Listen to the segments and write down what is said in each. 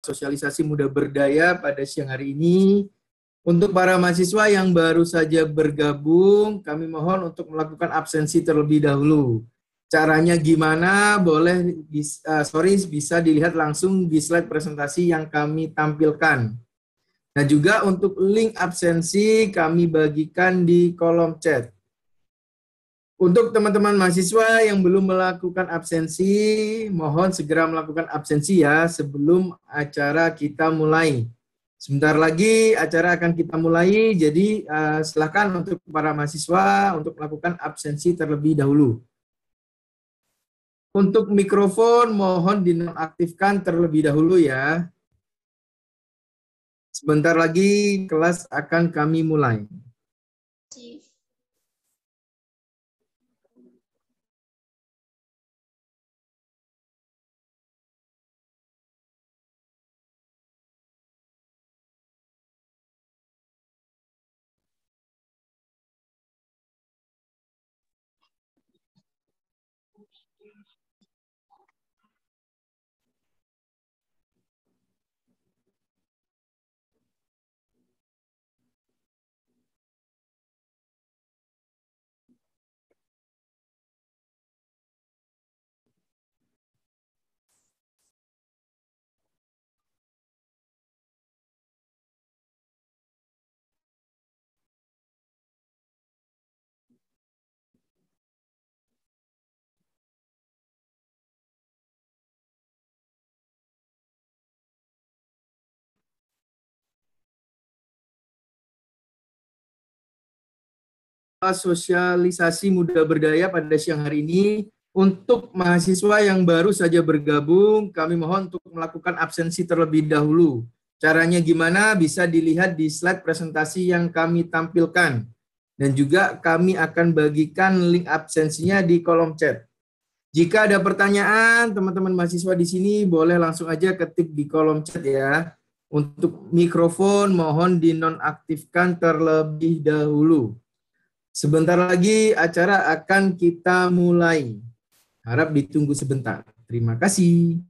Sosialisasi Muda Berdaya pada siang hari ini. Untuk para mahasiswa yang baru saja bergabung, kami mohon untuk melakukan absensi terlebih dahulu. Caranya gimana? Bisa dilihat langsung di slide presentasi yang kami tampilkan. Nah, juga untuk link absensi kami bagikan di kolom chat. Untuk teman-teman mahasiswa yang belum melakukan absensi, mohon segera melakukan absensi ya sebelum acara kita mulai. Sebentar lagi acara akan kita mulai, jadi silakan untuk para mahasiswa untuk melakukan absensi terlebih dahulu. Untuk mikrofon mohon dinonaktifkan terlebih dahulu ya. Sebentar lagi kelas akan kami mulai. Sosialisasi Muda Berdaya pada siang hari ini. Untuk mahasiswa yang baru saja bergabung, kami mohon untuk melakukan absensi terlebih dahulu. Caranya gimana? Bisa dilihat di slide presentasi yang kami tampilkan. Dan juga kami akan bagikan link absensinya di kolom chat. Jika ada pertanyaan, teman-teman mahasiswa di sini boleh langsung aja ketik di kolom chat ya. Untuk mikrofon mohon dinonaktifkan terlebih dahulu. Sebentar lagi acara akan kita mulai. Harap ditunggu sebentar. Terima kasih.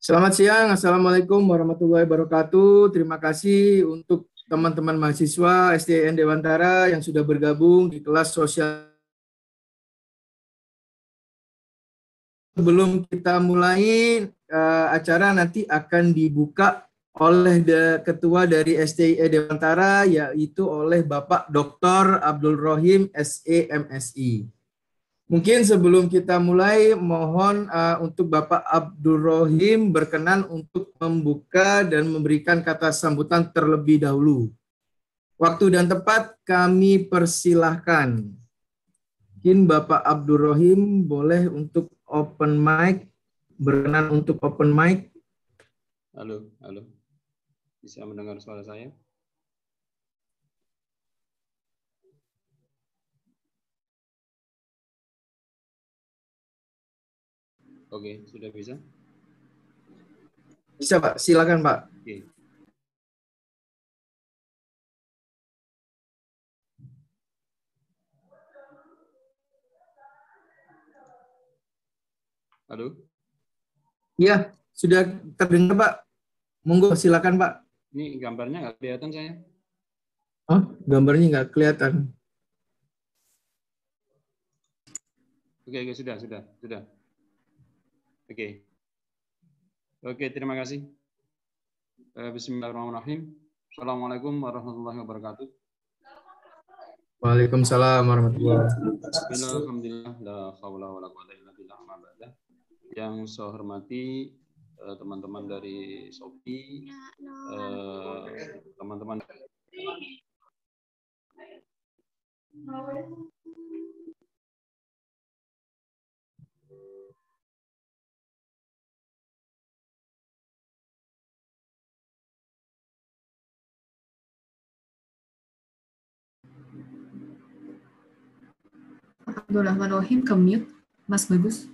Selamat siang, Assalamualaikum warahmatullahi wabarakatuh. Terima kasih untuk teman-teman mahasiswa STN Dewantara yang sudah bergabung di kelas sosial. Sebelum kita mulai acara nanti akan dibuka oleh ketua dari STI Dewantara, yaitu oleh Bapak Dr. Abdul Rohim SE MSI. Mungkin sebelum kita mulai, mohon untuk Bapak Abdul Rohim berkenan untuk membuka dan memberikan kata sambutan terlebih dahulu. Waktu dan tempat kami persilahkan. Mungkin Bapak Abdul Rohim boleh untuk open mic, berkenan untuk open mic. Halo. Bisa mendengar suara saya? Oke, sudah bisa? Bisa Pak, silakan Pak. Oke. Halo? Iya, sudah terdengar Pak. Monggo silakan Pak. Ini gambarnya nggak kelihatan saya. Oh, gambarnya nggak kelihatan. Oke, sudah. Oke, terima kasih. Bismillahirrahmanirrahim. Assalamualaikum warahmatullahi wabarakatuh. Waalaikumsalam warahmatullahi wabarakatuh. Bismillah, alhamdulillah, la haula wala quwwata illa billah, ma ba'da. Yang saya hormati teman-teman dari Shopee, teman-teman Abdurrahmanirrahim ke mute, Mas Bagus.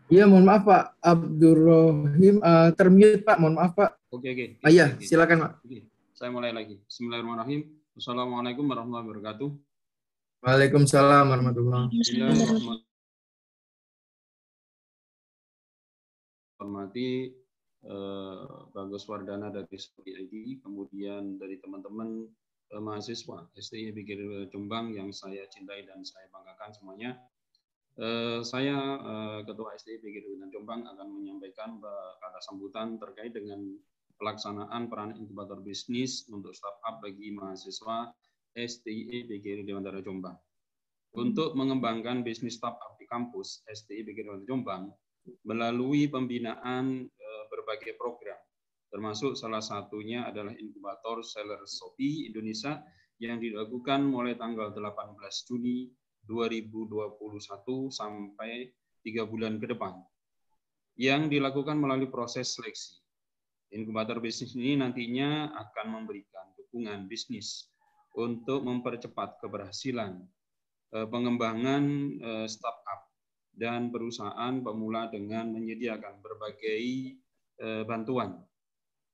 Iya, mohon maaf Pak. Abdurrahim termute Pak. Mohon maaf Pak. Oke. Iya, silakan Pak. Oke. Saya mulai lagi. Bismillahirrahmanirrahim. Assalamualaikum warahmatullahi wabarakatuh. Waalaikumsalam warahmatullahi wabarakatuh. Hormati Bagus Wardana dari Shopee ID, kemudian dari teman-teman mahasiswa STI BGD Jombang yang saya cintai dan saya banggakan semuanya. Saya Ketua STI BGD Jombang akan menyampaikan kata sambutan terkait dengan pelaksanaan peran inkubator bisnis untuk startup bagi mahasiswa STI BGD Dewantara Jombang. Untuk mengembangkan bisnis startup di kampus STI BGD Dewantara Jombang melalui pembinaan berbagai program, termasuk salah satunya adalah inkubator seller Shopee Indonesia yang dilakukan mulai tanggal 18 Juni 2021 sampai 3 bulan ke depan, yang dilakukan melalui proses seleksi. Inkubator bisnis ini nantinya akan memberikan dukungan bisnis untuk mempercepat keberhasilan pengembangan startup dan perusahaan pemula dengan menyediakan berbagai bantuan.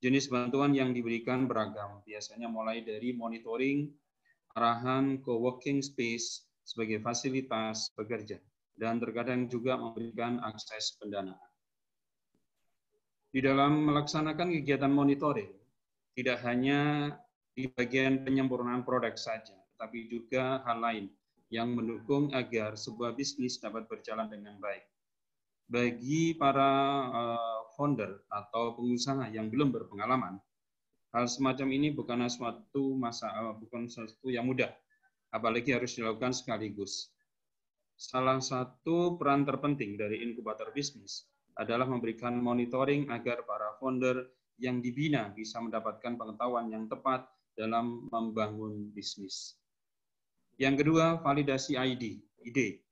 Jenis bantuan yang diberikan beragam, biasanya mulai dari monitoring, arahan co-working space sebagai fasilitas bekerja, dan terkadang juga memberikan akses pendanaan. Di dalam melaksanakan kegiatan monitoring, tidak hanya di bagian penyempurnaan produk saja, tetapi juga hal lain yang mendukung agar sebuah bisnis dapat berjalan dengan baik. Bagi para founder atau pengusaha yang belum berpengalaman, hal semacam ini bukanlah suatu yang mudah, apalagi harus dilakukan sekaligus. Salah satu peran terpenting dari inkubator bisnis adalah memberikan monitoring agar para founder yang dibina bisa mendapatkan pengetahuan yang tepat dalam membangun bisnis. Yang kedua, validasi ide.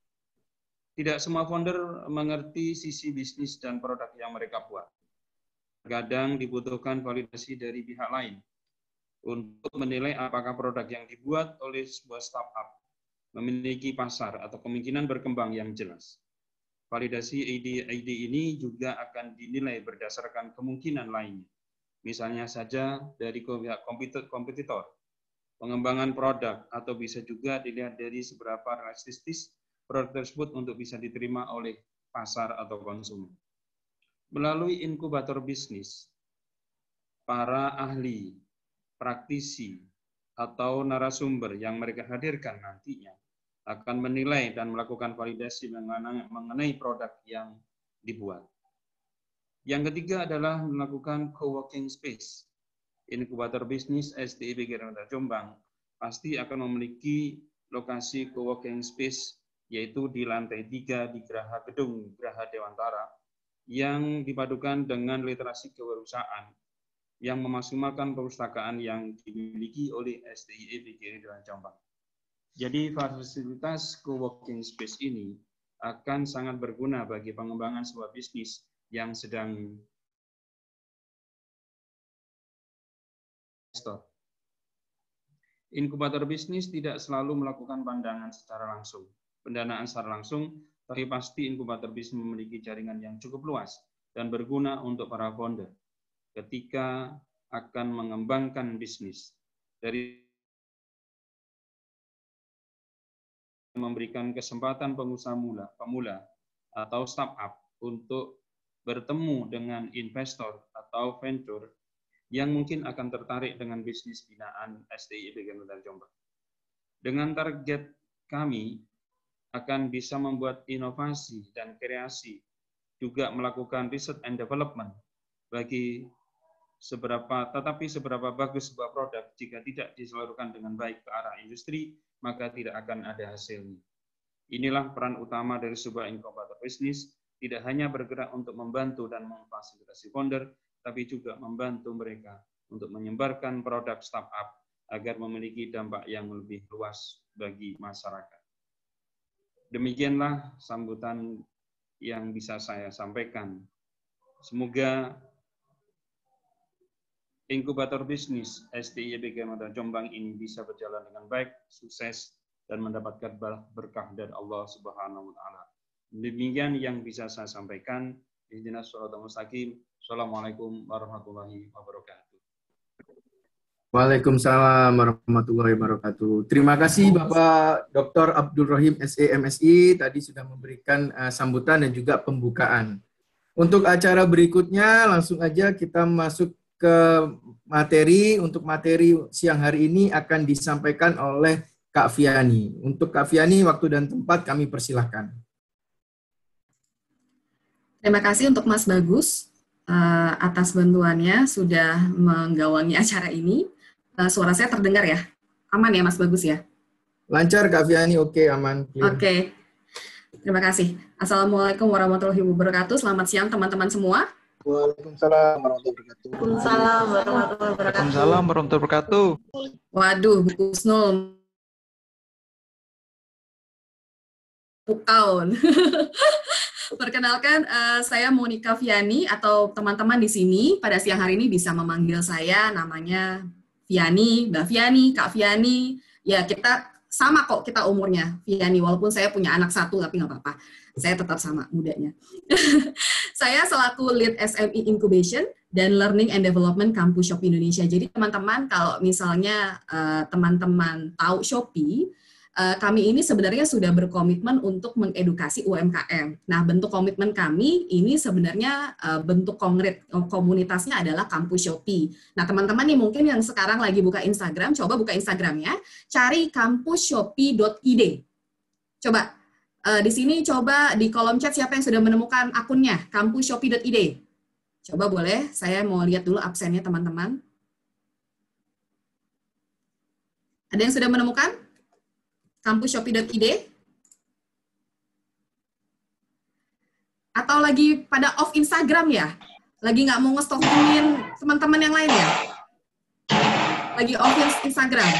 Tidak semua founder mengerti sisi bisnis dan produk yang mereka buat. Kadang dibutuhkan validasi dari pihak lain untuk menilai apakah produk yang dibuat oleh sebuah startup memiliki pasar atau kemungkinan berkembang yang jelas. Validasi ide ini juga akan dinilai berdasarkan kemungkinan lainnya. Misalnya saja dari kompetitor, pengembangan produk, atau bisa juga dilihat dari seberapa realistis produk tersebut untuk bisa diterima oleh pasar atau konsumen. Melalui inkubator bisnis, para ahli, praktisi, atau narasumber yang mereka hadirkan nantinya akan menilai dan melakukan validasi mengenai produk yang dibuat. Yang ketiga adalah melakukan co-working space. Inkubator bisnis STI BGD Jombang pasti akan memiliki lokasi co-working space, yaitu di lantai 3 di Gedung Graha Dewantara, yang dipadukan dengan literasi kewirausahaan yang memaksimalkan perpustakaan yang dimiliki oleh STI BGD Jombang. Jadi fasilitas co-working space ini akan sangat berguna bagi pengembangan sebuah bisnis yang sedang investor. Inkubator bisnis tidak selalu melakukan pendanaan secara langsung, tapi pasti inkubator bisnis memiliki jaringan yang cukup luas dan berguna untuk para founder ketika akan mengembangkan bisnis. Dari memberikan kesempatan pengusaha pemula atau startup untuk bertemu dengan investor atau venture yang mungkin akan tertarik dengan bisnis binaan STI IBK Notari Jombang. Dengan target kami akan bisa membuat inovasi dan kreasi, juga melakukan research and development tetapi seberapa bagus sebuah produk jika tidak disalurkan dengan baik ke arah industri, maka tidak akan ada hasilnya. Inilah peran utama dari sebuah inkubator bisnis, tidak hanya bergerak untuk membantu dan memfasilitasi founder, tapi juga membantu mereka untuk menyebarkan produk startup agar memiliki dampak yang lebih luas bagi masyarakat. Demikianlah sambutan yang bisa saya sampaikan. Semoga inkubator bisnis STI IBK Notari Jombang ini bisa berjalan dengan baik, sukses, dan mendapatkan berkah dari Allah Subhanahu wa Ta'ala. Demikian yang bisa saya sampaikan. Ihdinas shiratal mustaqim. Assalamualaikum warahmatullahi wabarakatuh. Waalaikumsalam warahmatullahi wabarakatuh. Terima kasih Bapak Dr. Abdul Rohim SE MSI tadi sudah memberikan sambutan dan juga pembukaan. Untuk acara berikutnya langsung aja kita masuk ke materi. Untuk materi siang hari ini akan disampaikan oleh Kak Fiani. Untuk Kak Fiani, waktu dan tempat kami persilahkan. Terima kasih untuk Mas Bagus atas bantuannya sudah menggawangi acara ini. Suara saya terdengar ya? Aman ya Mas Bagus ya? Lancar Kak Fiani, oke, aman. Oke. Terima kasih. Assalamualaikum warahmatullahi wabarakatuh. Selamat siang teman-teman semua. Waalaikumsalam warahmatullahi wabarakatuh. Waalaikumsalam warahmatullahi wabarakatuh. Waalaikumsalam warahmatullahi wabarakatuh. Waduh, Bu Kusnul. Tahun. Perkenalkan, saya Monica Fiani atau teman-teman di sini pada siang hari ini bisa memanggil saya namanya Fiani, Mbak Fiani, Kak Fiani. Ya kita sama kok kita umurnya Fiani, walaupun saya punya anak satu tapi nggak apa-apa. Saya tetap sama mudanya. Saya selaku Lead SME Incubation dan Learning and Development Kampus Shopee Indonesia. Jadi teman-teman kalau misalnya teman-teman tahu Shopee, kami ini sebenarnya sudah berkomitmen untuk mengedukasi UMKM. Nah, bentuk komitmen kami ini sebenarnya bentuk konkret komunitasnya adalah Kampus Shopee. Nah, teman-teman nih mungkin yang sekarang lagi buka Instagram, coba buka Instagramnya, cari kampusshopee.id. Coba, di sini coba di kolom chat siapa yang sudah menemukan akunnya, kampusshopee.id. Coba boleh, saya mau lihat dulu absennya teman-teman. Ada yang sudah menemukan? kampusshopee.id? Atau lagi pada off Instagram ya? Lagi nggak mau nge-stalkingin teman-teman yang lain ya? Lagi off Instagram?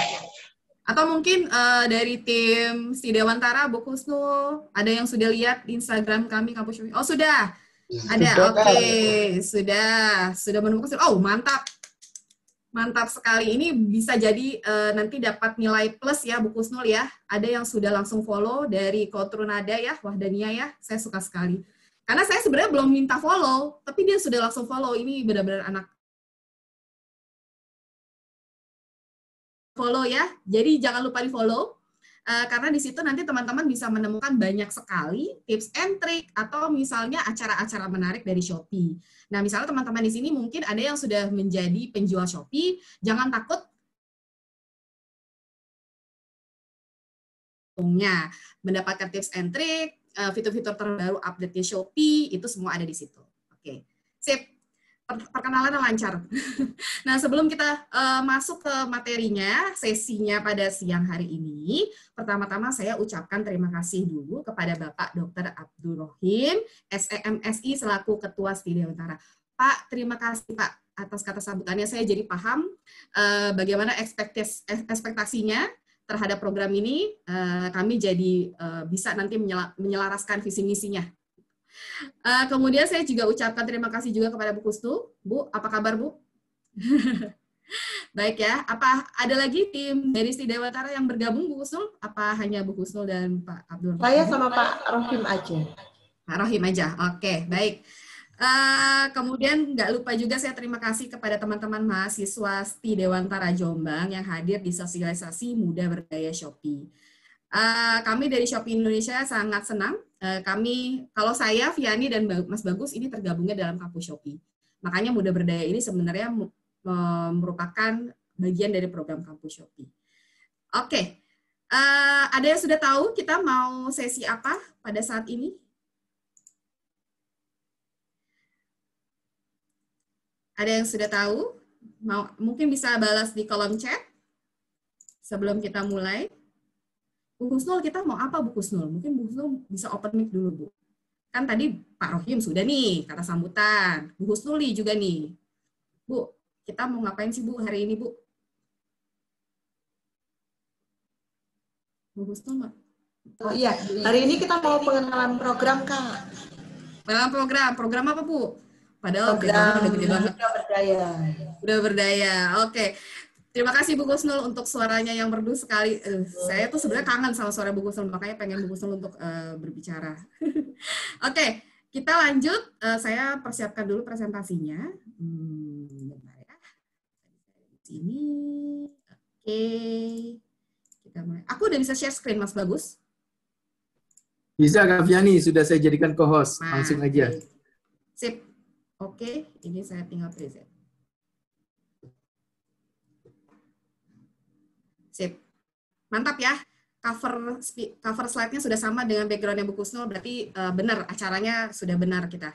Atau mungkin dari tim Si Dewantara, Bu Kusnul, ada yang sudah lihat di Instagram kami, Kampus Shopee? Oh, sudah? Ada, oke. Sudah menemukan. Oh, mantap. Mantap sekali. Ini bisa jadi nanti dapat nilai plus ya Bu Kusnul ya. Ada yang sudah langsung follow dari Kotrunada ya, Wahdania ya. Saya suka sekali. Karena saya sebenarnya belum minta follow, tapi dia sudah langsung follow. Ini benar-benar anak follow ya. Jadi jangan lupa di follow. Karena di situ nanti teman-teman bisa menemukan banyak sekali tips and trick atau misalnya acara-acara menarik dari Shopee. Nah, misalnya teman-teman di sini mungkin ada yang sudah menjadi penjual Shopee, jangan takut mendapatkan tips and trick, fitur-fitur terbaru update di Shopee, itu semua ada di situ. Oke, sip. Perkenalan lancar. Nah, sebelum kita masuk ke materinya, sesinya pada siang hari ini, pertama-tama saya ucapkan terima kasih dulu kepada Bapak Dr. Abdul Rohim, SEMSI selaku Ketua STI Dewantara. Pak, terima kasih Pak atas kata sambutannya. Saya jadi paham bagaimana ekspektasinya terhadap program ini. Kami jadi bisa nanti menyelaraskan visi misinya. Kemudian saya juga ucapkan terima kasih juga kepada Bu Kusnul. Bu, apa kabar Bu? Baik ya. Apa ada lagi tim dari STI Dewantara yang bergabung Bu Kusnul? Apa hanya Bu Kusnul dan Pak Abdul? Saya sama Pak Rohim aja. Pak Rohim aja. Oke, baik. Kemudian nggak lupa juga saya terima kasih kepada teman-teman mahasiswa STI Dewantara Jombang yang hadir di sosialisasi Muda Berdaya Shopee. Kami dari Shopee Indonesia sangat senang kalau saya, Viani, dan Mas Bagus ini tergabungnya dalam Kampus Shopee. Makanya Muda Berdaya ini sebenarnya merupakan bagian dari program Kampus Shopee. Oke, ada yang sudah tahu kita mau sesi apa pada saat ini? Ada yang sudah tahu? Mungkin bisa balas di kolom chat sebelum kita mulai. Bu Husnul, kita mau apa Bu Husnul? Mungkin Bu Husnul bisa open mic dulu, Bu. Kan tadi Pak Rohim sudah nih, kata sambutan. Bu Husnul juga nih. Bu, kita mau ngapain sih Bu hari ini, Bu? Bu Husnul, Oh iya, hari ini kita mau pengenalan program, Kak. Program apa, Bu? Padahal Program udah gede banget. Muda Berdaya. Udah berdaya, oke. Terima kasih Bu Husnul untuk suaranya yang merdu sekali. Saya tuh sebenarnya kangen sama suara Bu Husnul, makanya pengen Bu Husnul untuk berbicara. Oke, kita lanjut. Saya persiapkan dulu presentasinya. Bentar ya. Di sini. Oke. Kita mulai. Aku udah bisa share screen, Mas Bagus? Bisa, Kak Viani. Sudah saya jadikan co-host. Langsung aja. Sip. Oke, ini saya tinggal present. Sip. Mantap ya. Cover slide-nya sudah sama dengan background-nya Bu Husnul, berarti benar, acaranya sudah benar kita.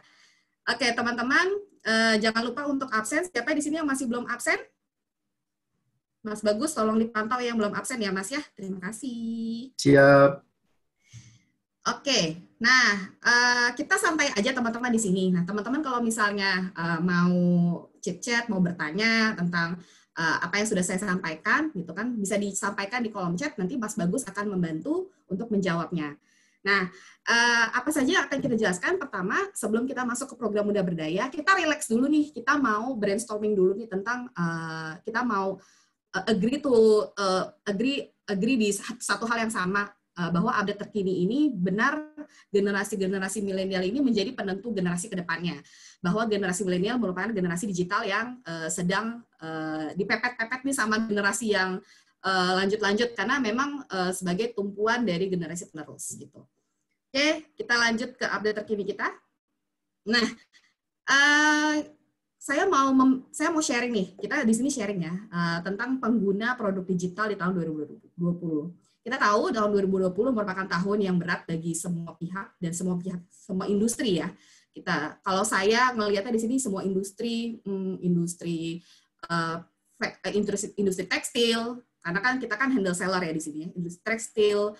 Oke, teman-teman, jangan lupa untuk absen. Siapa di sini yang masih belum absen? Mas Bagus, tolong dipantau yang belum absen ya, Mas ya. Terima kasih. Siap. Oke, nah kita santai aja teman-teman di sini. Nah, teman-teman kalau misalnya mau chit-chat, mau bertanya tentang apa yang sudah saya sampaikan, gitu kan, bisa disampaikan di kolom chat. Nanti Mas Bagus akan membantu untuk menjawabnya. Nah, apa saja yang akan kita jelaskan? Pertama, sebelum kita masuk ke program Muda Berdaya, kita relax dulu nih. Kita mau brainstorming dulu nih tentang kita mau agree di satu hal yang sama, bahwa update terkini ini benar generasi milenial ini menjadi penentu generasi ke depannya. Bahwa generasi milenial merupakan generasi digital yang sedang dipepet-pepet nih sama generasi yang lanjut-lanjut, karena memang sebagai tumpuan dari generasi penerus gitu. Oke, kita lanjut ke update terkini kita. Nah, saya mau sharing nih, kita di sini sharing ya, tentang pengguna produk digital di tahun 2020. Kita tahu tahun 2020 merupakan tahun yang berat bagi semua pihak dan semua industri ya. Kalau saya ngelihatnya di sini semua industri tekstil, karena kan kita kan handle seller ya di sini ya, industri tekstil,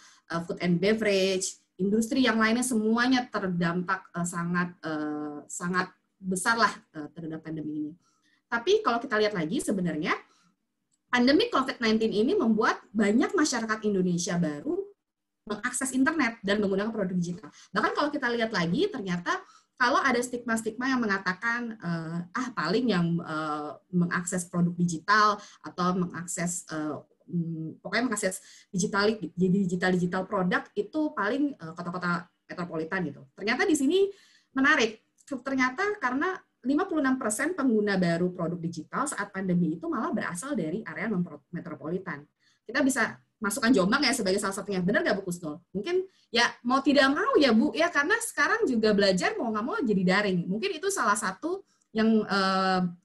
food and beverage, industri yang lainnya semuanya terdampak sangat besar lah terhadap pandemi ini. Tapi kalau kita lihat lagi sebenarnya pandemi COVID-19 ini membuat banyak masyarakat Indonesia baru mengakses internet dan menggunakan produk digital. Bahkan kalau kita lihat lagi, ternyata kalau ada stigma-stigma yang mengatakan, paling yang mengakses produk digital atau mengakses, pokoknya mengakses digital produk itu paling kota-kota metropolitan gitu. Ternyata di sini menarik. Ternyata karena 56% pengguna baru produk digital saat pandemi itu malah berasal dari area metropolitan. Kita bisa masukkan Jombang ya sebagai salah satunya. Benar nggak Bu Husnul? Mungkin ya mau tidak mau ya Bu, ya karena sekarang juga belajar mau nggak mau jadi daring. Mungkin itu salah satu yang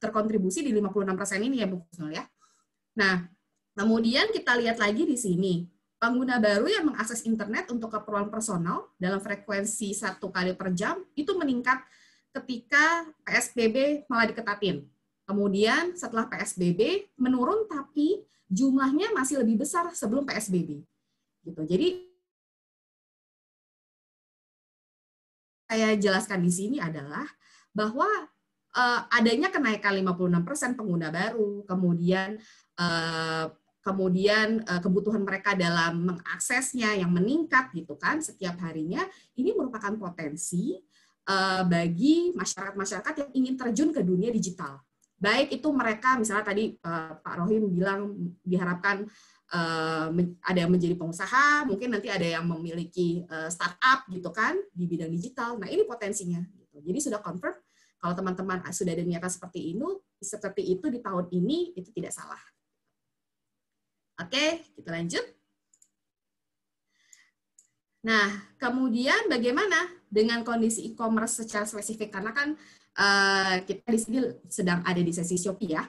terkontribusi di 56% ini ya Bu Husnul ya. Nah, kemudian kita lihat lagi di sini. Pengguna baru yang mengakses internet untuk keperluan personal dalam frekuensi 1 kali per jam itu meningkat ketika PSBB malah diketatin. Kemudian setelah PSBB menurun, tapi jumlahnya masih lebih besar sebelum PSBB. Gitu. Jadi saya jelaskan di sini adalah bahwa adanya kenaikan 56% pengguna baru, kemudian kebutuhan mereka dalam mengaksesnya yang meningkat gitu kan setiap harinya, ini merupakan potensi bagi masyarakat yang ingin terjun ke dunia digital. Baik itu mereka, misalnya tadi Pak Rohim bilang diharapkan ada yang menjadi pengusaha, mungkin nanti ada yang memiliki startup gitu kan di bidang digital. Nah ini potensinya. Gitu. Jadi sudah confirm kalau teman-teman sudah ada niatan seperti itu di tahun ini itu tidak salah. Oke, kita lanjut. Nah, kemudian bagaimana dengan kondisi e-commerce secara spesifik? Karena kan kita di sini sedang ada di sesi Shopee ya.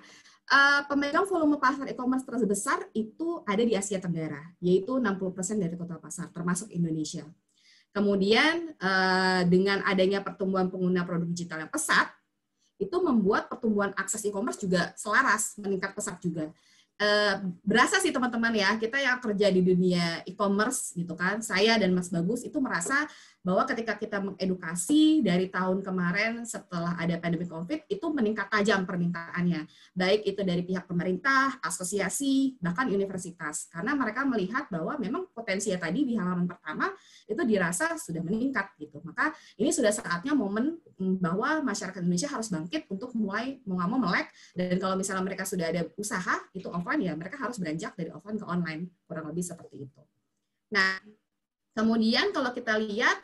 Pemegang volume pasar e-commerce terbesar itu ada di Asia Tenggara, yaitu 60% dari total pasar, termasuk Indonesia. Kemudian dengan adanya pertumbuhan pengguna produk digital yang pesat, itu membuat pertumbuhan akses e-commerce juga selaras, meningkat pesat juga. Berasa sih teman-teman ya, kita yang kerja di dunia e-commerce gitu kan, saya dan Mas Bagus itu merasa bahwa ketika kita mengedukasi dari tahun kemarin setelah ada pandemi COVID, itu meningkat tajam permintaannya. Baik itu dari pihak pemerintah, asosiasi, bahkan universitas. Karena mereka melihat bahwa memang potensinya tadi di halaman pertama itu dirasa sudah meningkat gitu. Maka ini sudah saatnya momen bahwa masyarakat Indonesia harus bangkit untuk mulai mau nggak mau melek, dan kalau misalnya mereka sudah ada usaha, itu offline ya, mereka harus beranjak dari offline ke online, kurang lebih seperti itu. Nah, kemudian kalau kita lihat,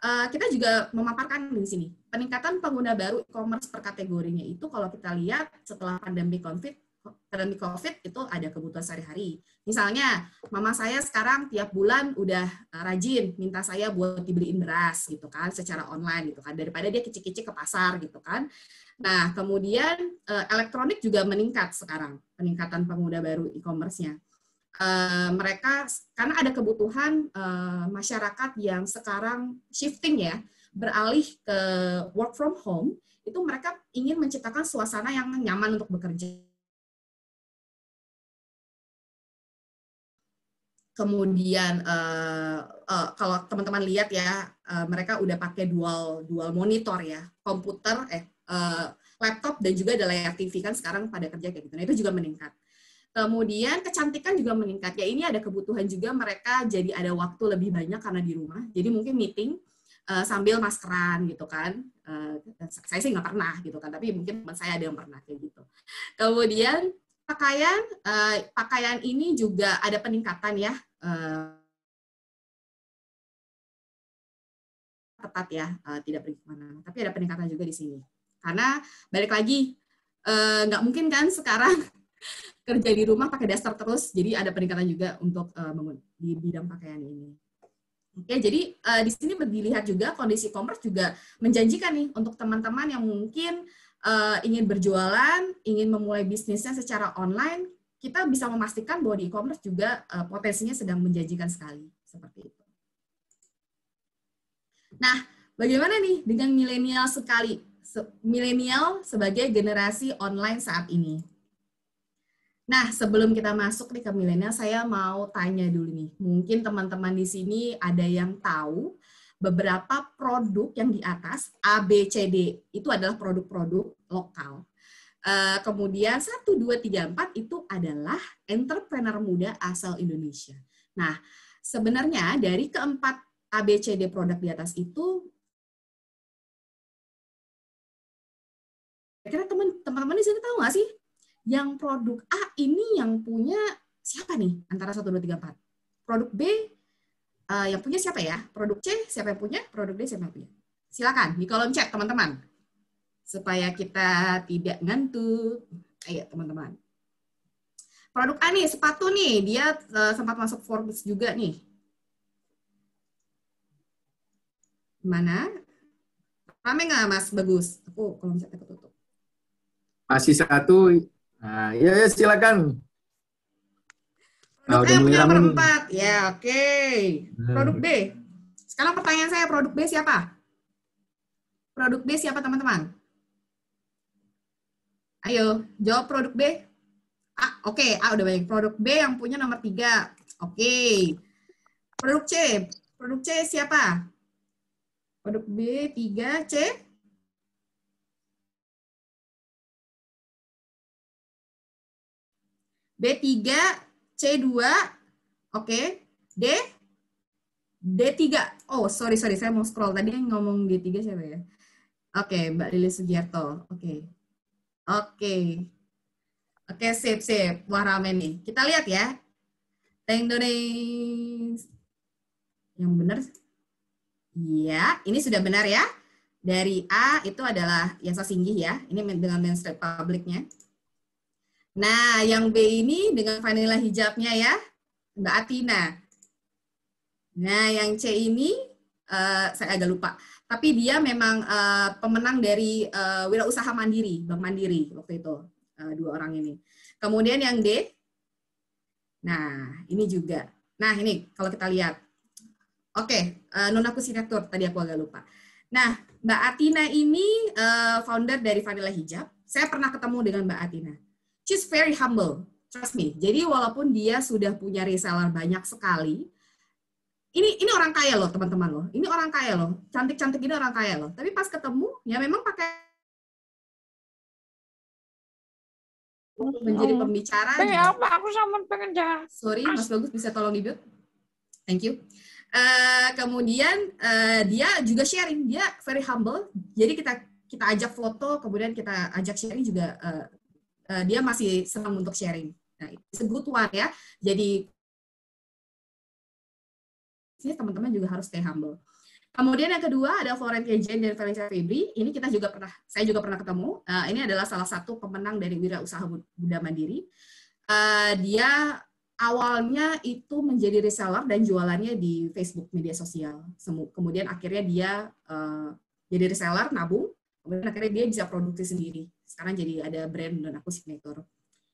kita juga memaparkan di sini, peningkatan pengguna baru e-commerce per kategorinya itu kalau kita lihat setelah pandemi COVID itu ada kebutuhan sehari-hari. Misalnya, mama saya sekarang tiap bulan udah rajin minta saya buat dibeliin beras gitu kan, secara online gitu kan, daripada dia kicik-kicik ke pasar gitu kan. Nah, kemudian elektronik juga meningkat sekarang, peningkatan pengguna baru e-commerce-nya. Mereka karena ada kebutuhan masyarakat yang sekarang shifting ya, beralih ke work from home, itu mereka ingin menciptakan suasana yang nyaman untuk bekerja. Kemudian kalau teman-teman lihat ya, mereka udah pakai dual monitor ya, komputer, laptop dan juga ada layar TV kan sekarang pada kerja kayak gitu. Nah, itu juga meningkat. Kemudian kecantikan juga meningkat. Ya ini ada kebutuhan juga mereka jadi ada waktu lebih banyak karena di rumah. Jadi mungkin meeting sambil maskeran gitu kan. Saya sih nggak pernah gitu kan, tapi mungkin teman saya ada yang pernah kayak gitu. Kemudian pakaian ini juga ada peningkatan ya. Ketat ya, tidak pergi kemana. Tapi ada peningkatan juga di sini. Karena balik lagi, nggak mungkin kan sekarang kerja di rumah pakai daster terus, jadi ada peningkatan juga untuk di bidang pakaian ini. Oke, jadi di sini dilihat juga kondisi e-commerce juga menjanjikan nih untuk teman-teman yang mungkin ingin berjualan, ingin memulai bisnisnya secara online, kita bisa memastikan bahwa di e-commerce juga potensinya sedang menjanjikan sekali, seperti itu. Nah, bagaimana nih dengan milenial sebagai generasi online saat ini? Nah, sebelum kita masuk nih ke milenial, saya mau tanya dulu nih. Mungkin teman-teman di sini ada yang tahu beberapa produk yang di atas A, B, C, D itu adalah produk-produk lokal. Kemudian 1, 2, 3, 4 itu adalah entrepreneur muda asal Indonesia. Nah, sebenarnya dari keempat A, B, C, D produk di atas itu, kira-kira teman-teman di sini tahu nggak sih? Yang produk A ini yang punya siapa nih antara 1, 2, 3, 4? Produk B yang punya siapa ya? Produk C siapa yang punya? Produk D siapa yang punya? Silakan di kolom chat teman-teman. Supaya kita tidak ngantuk. Ayo teman-teman. Produk A nih, sepatu nih. Dia sempat masuk Forbes juga nih. Mana? Rame nggak Mas Bagus? Aku kolom chatnya ketutup. Masih 1. Nah, ya silakan. Produk A yang punya nomor 4. Ya, oke. Produk B. Sekarang pertanyaan saya, produk B siapa? Produk B siapa, teman-teman? Ayo, jawab produk B. Oke, A udah banyak. Produk B yang punya nomor 3. Oke. Produk C. Produk C siapa? Produk B 3, C. B3, C2, oke. D3. Oh, sorry, saya mau scroll. Tadi yang ngomong D3 siapa ya? Oke, Mbak Lili Sugiarto. Oke, sip. Wah, rame nih. Kita lihat ya. Yang benar. Iya, ini sudah benar ya. Dari A itu adalah Yasa Singgih ya. Ini dengan Men's Republic-nya. Nah, yang B ini dengan vanilla hijabnya ya, Mbak Atina. Nah, yang C ini saya agak lupa. Tapi dia memang pemenang dari wirausaha mandiri, Bank Mandiri waktu itu. Dua orang ini. Kemudian yang D. Nah, ini juga. Nah, ini kalau kita lihat. Oke, Nonaku Sinektur, tadi aku agak lupa. Nah, Mbak Atina ini founder dari Vanilla Hijab. Saya pernah ketemu dengan Mbak Atina. She's very humble, trust me. Jadi walaupun dia sudah punya reseller banyak sekali, ini orang kaya loh teman-teman loh. Ini orang kaya loh, cantik-cantik ini orang kaya loh. Tapi pas ketemu, ya memang pakai menjadi pembicara. Apa aku sama pengen jalan. Sorry, Mas Bagus bisa tolong di-mute? Thank you. Kemudian dia juga sharing, dia very humble. Jadi kita ajak foto, kemudian kita ajak sharing juga. Dia masih senang untuk sharing. Nah, it's a good one ya. Jadi teman-teman juga harus stay humble. Kemudian yang kedua ada Florentia Jane dan Valencia Febri. Ini saya juga pernah ketemu. Ini adalah salah satu pemenang dari Wirausaha Muda Mandiri. Dia awalnya itu menjadi reseller dan jualannya di Facebook media sosial. Kemudian akhirnya dia jadi reseller, nabung. Kemudian akhirnya dia bisa produksi sendiri. Sekarang jadi ada brand dan aku signature.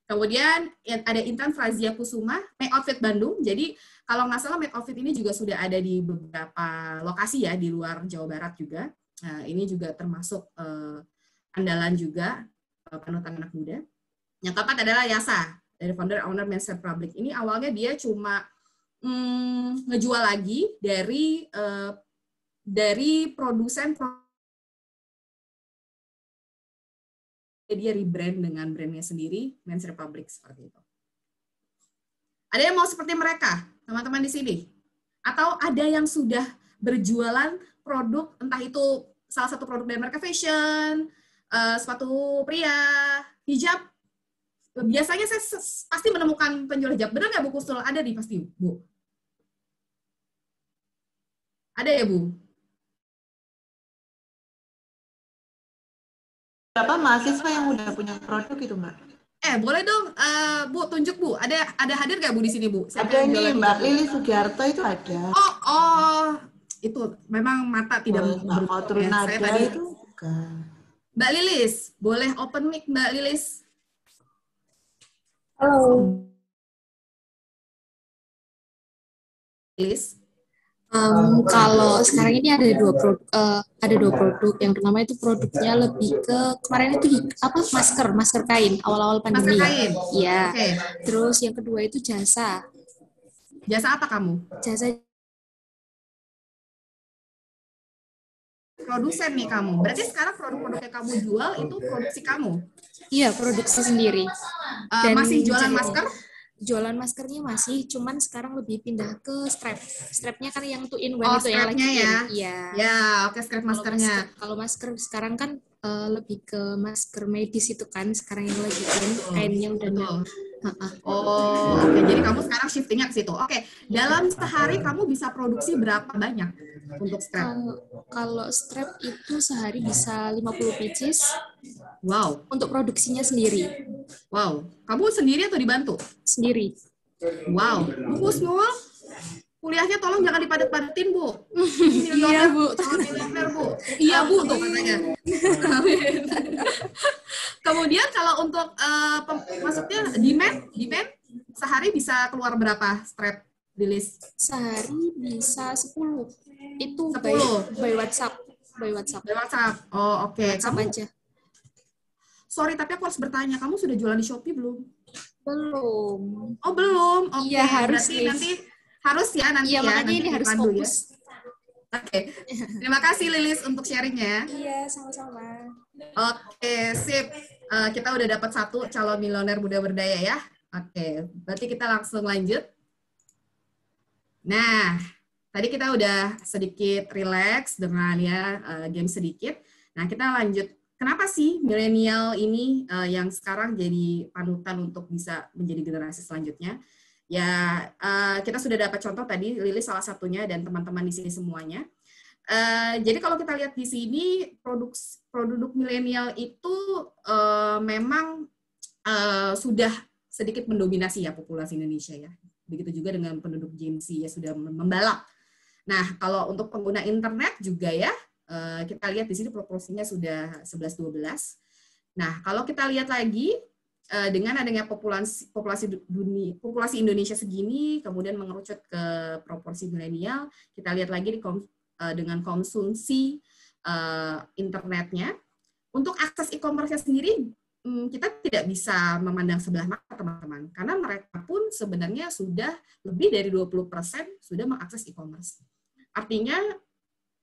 Kemudian ada Intan Frazia Kusuma, Make Outfit Bandung. Jadi kalau nggak salah Make Outfit ini juga sudah ada di beberapa lokasi ya, di luar Jawa Barat juga. Nah, ini juga termasuk andalan juga, panutan anak muda. Yang keempat adalah Yasa, dari founder owner Men's Republic. Ini awalnya dia cuma ngejual lagi dari produsen, dia rebrand dengan brandnya sendiri, Men's Republic, seperti itu. Ada yang mau seperti mereka, teman-teman di sini? Atau ada yang sudah berjualan produk, entah itu salah satu produk dari mereka fashion, sepatu pria, hijab. Biasanya saya pasti menemukan penjual hijab. Benar nggak Bu Kustul? Ada nih pasti, Bu. Ada ya, Bu? Berapa mahasiswa yang udah punya produk itu, Mbak? Boleh dong, Bu, tunjuk Bu. Ada hadir nggak Bu di sini, Bu? Ada nih, Mbak Lili Sugiarto itu ada. Oh, itu memang mata tidak Mbak Faturun ya, saya tadi itu bukan. Mbak Lilis, boleh open mic Mbak Lilis? Halo. Lilis. Kalau sekarang ini ada dua produk. Yang pertama itu produknya lebih ke kemarin itu masker kain awal-awal pandemi. Masker kain. Iya. Okay. Terus yang kedua itu jasa. Jasa apa kamu? Jasa produsen nih kamu. Berarti sekarang produk-produk yang kamu jual itu produksi kamu? Iya, produksi sendiri. Dan masih jualan masker? Jualan maskernya masih, cuman sekarang lebih pindah ke strap. Strapnya kan yang 2-in-1 itu yang lagi ya? Iya. Ya, oke, strap maskernya. Kalau masker sekarang kan lebih ke masker medis itu kan, sekarang yang lagi kainnya udah oke. Jadi kamu sekarang shiftingnya ke situ. Oke, dalam sehari kamu bisa produksi berapa banyak untuk strap? Kalau strap itu sehari bisa 50 pieces. Wow. Untuk produksinya sendiri. Wow. Kamu sendiri atau dibantu? Sendiri. Wow. Bu Husnul, kuliahnya tolong jangan dipadat-padatin, Bu. Iya, Bu. Miliuner, Bu. Iya, Bu, tuh katanya. Kemudian kalau untuk maksudnya demand sehari bisa keluar berapa strap di list? Sehari bisa 10. Itu 10. by WhatsApp. By WhatsApp. Oh, oke. WhatsApp aja. Sorry, tapi aku harus bertanya, kamu sudah jualan di Shopee belum? Belum. Oh, belum. Oke, Iya, harus. Berarti nanti harus ya nanti iya, ya. makanya nanti ini harus fokus. Ya. Oke. Terima kasih Lilis untuk sharingnya. Iya, sama-sama. Oke, sip. Kita udah dapat 1 calon milioner muda berdaya ya. Oke, berarti kita langsung lanjut. Nah, tadi kita udah sedikit relax dengan ya game sedikit. Nah, kita lanjut. Kenapa sih milenial ini yang sekarang jadi panutan untuk bisa menjadi generasi selanjutnya? Ya, kita sudah dapat contoh tadi, Lili salah satunya dan teman-teman di sini semuanya. Jadi kalau kita lihat di sini, produk milenial itu memang sudah sedikit mendominasi ya populasi Indonesia ya. Begitu juga dengan penduduk Gen Z ya sudah membalap Nah, kalau untuk pengguna internet juga ya, kita lihat di sini proporsinya sudah 11-12. Nah, kalau kita lihat lagi, dengan adanya populasi Indonesia segini, kemudian mengerucut ke proporsi milenial, kita lihat lagi dengan konsumsi internetnya. Untuk akses e-commerce sendiri, kita tidak bisa memandang sebelah mata, teman-teman, karena mereka pun sebenarnya sudah lebih dari 20% sudah mengakses e-commerce. Artinya,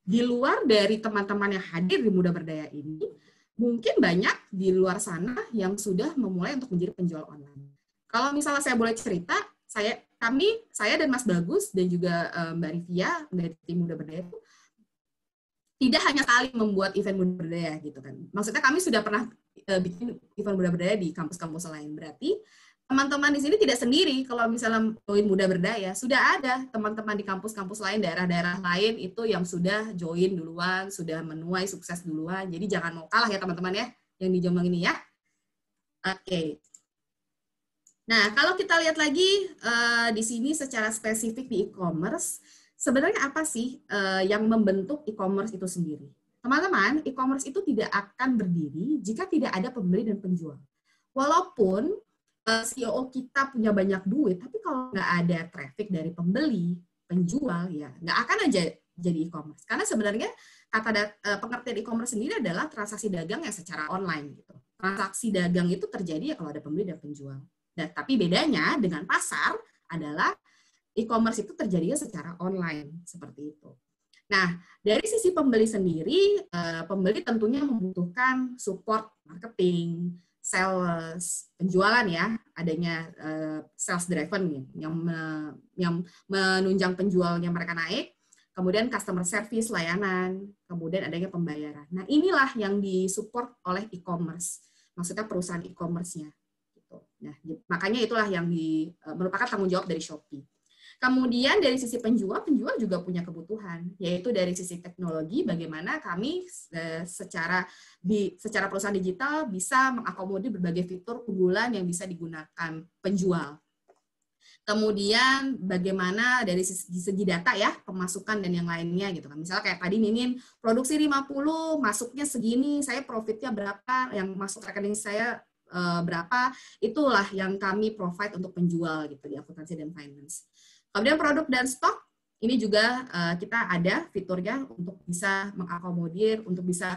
di luar dari teman-teman yang hadir di Muda Berdaya ini, mungkin banyak di luar sana yang sudah memulai untuk menjadi penjual online. Kalau misalnya saya boleh cerita, saya dan Mas Bagus dan juga Mbak Rivia dari tim Muda Berdaya itu tidak hanya sekali membuat event Muda Berdaya gitu kan. Maksudnya kami sudah pernah bikin event Muda Berdaya di kampus-kampus lain. Berarti teman-teman di sini tidak sendiri kalau misalnya join Muda Berdaya. Sudah ada teman-teman di kampus-kampus lain, daerah-daerah lain itu yang sudah join duluan, sudah menuai sukses duluan. Jadi jangan mau kalah ya teman-teman ya, yang di Jombang ini ya. Oke. Nah, kalau kita lihat lagi di sini secara spesifik di e-commerce, sebenarnya apa sih yang membentuk e-commerce itu sendiri? Teman-teman, e-commerce itu tidak akan berdiri jika tidak ada pembeli dan penjual. Walaupun CEO kita punya banyak duit, tapi kalau nggak ada traffic dari pembeli, penjual, ya nggak akan aja jadi e-commerce. Karena sebenarnya pengertian e-commerce sendiri adalah transaksi dagang yang secara online. Gitu. Transaksi dagang itu terjadi ya kalau ada pembeli dan penjual. Nah, tapi bedanya dengan pasar adalah e-commerce itu terjadinya secara online, seperti itu. Nah, dari sisi pembeli sendiri, pembeli tentunya membutuhkan support marketing, sales, penjualan ya, adanya sales driven yang menunjang penjualnya mereka naik, kemudian customer service, layanan, kemudian adanya pembayaran. Nah, inilah yang disupport oleh e-commerce, maksudnya perusahaan e-commerce-nya. Gitu. Nah, makanya itulah yang merupakan tanggung jawab dari Shopee. Kemudian dari sisi penjual juga punya kebutuhan, yaitu dari sisi teknologi, bagaimana kami secara perusahaan digital bisa mengakomodir berbagai fitur unggulan yang bisa digunakan penjual. Kemudian bagaimana dari segi data ya, pemasukan dan yang lainnya gitu kan. Misalnya kayak tadi Mimin, produksi 50, masuknya segini, saya profitnya berapa, yang masuk rekening saya berapa, itulah yang kami provide untuk penjual gitu di akuntansi dan finance. Kemudian produk dan stok, ini juga kita ada fiturnya untuk bisa mengakomodir, untuk bisa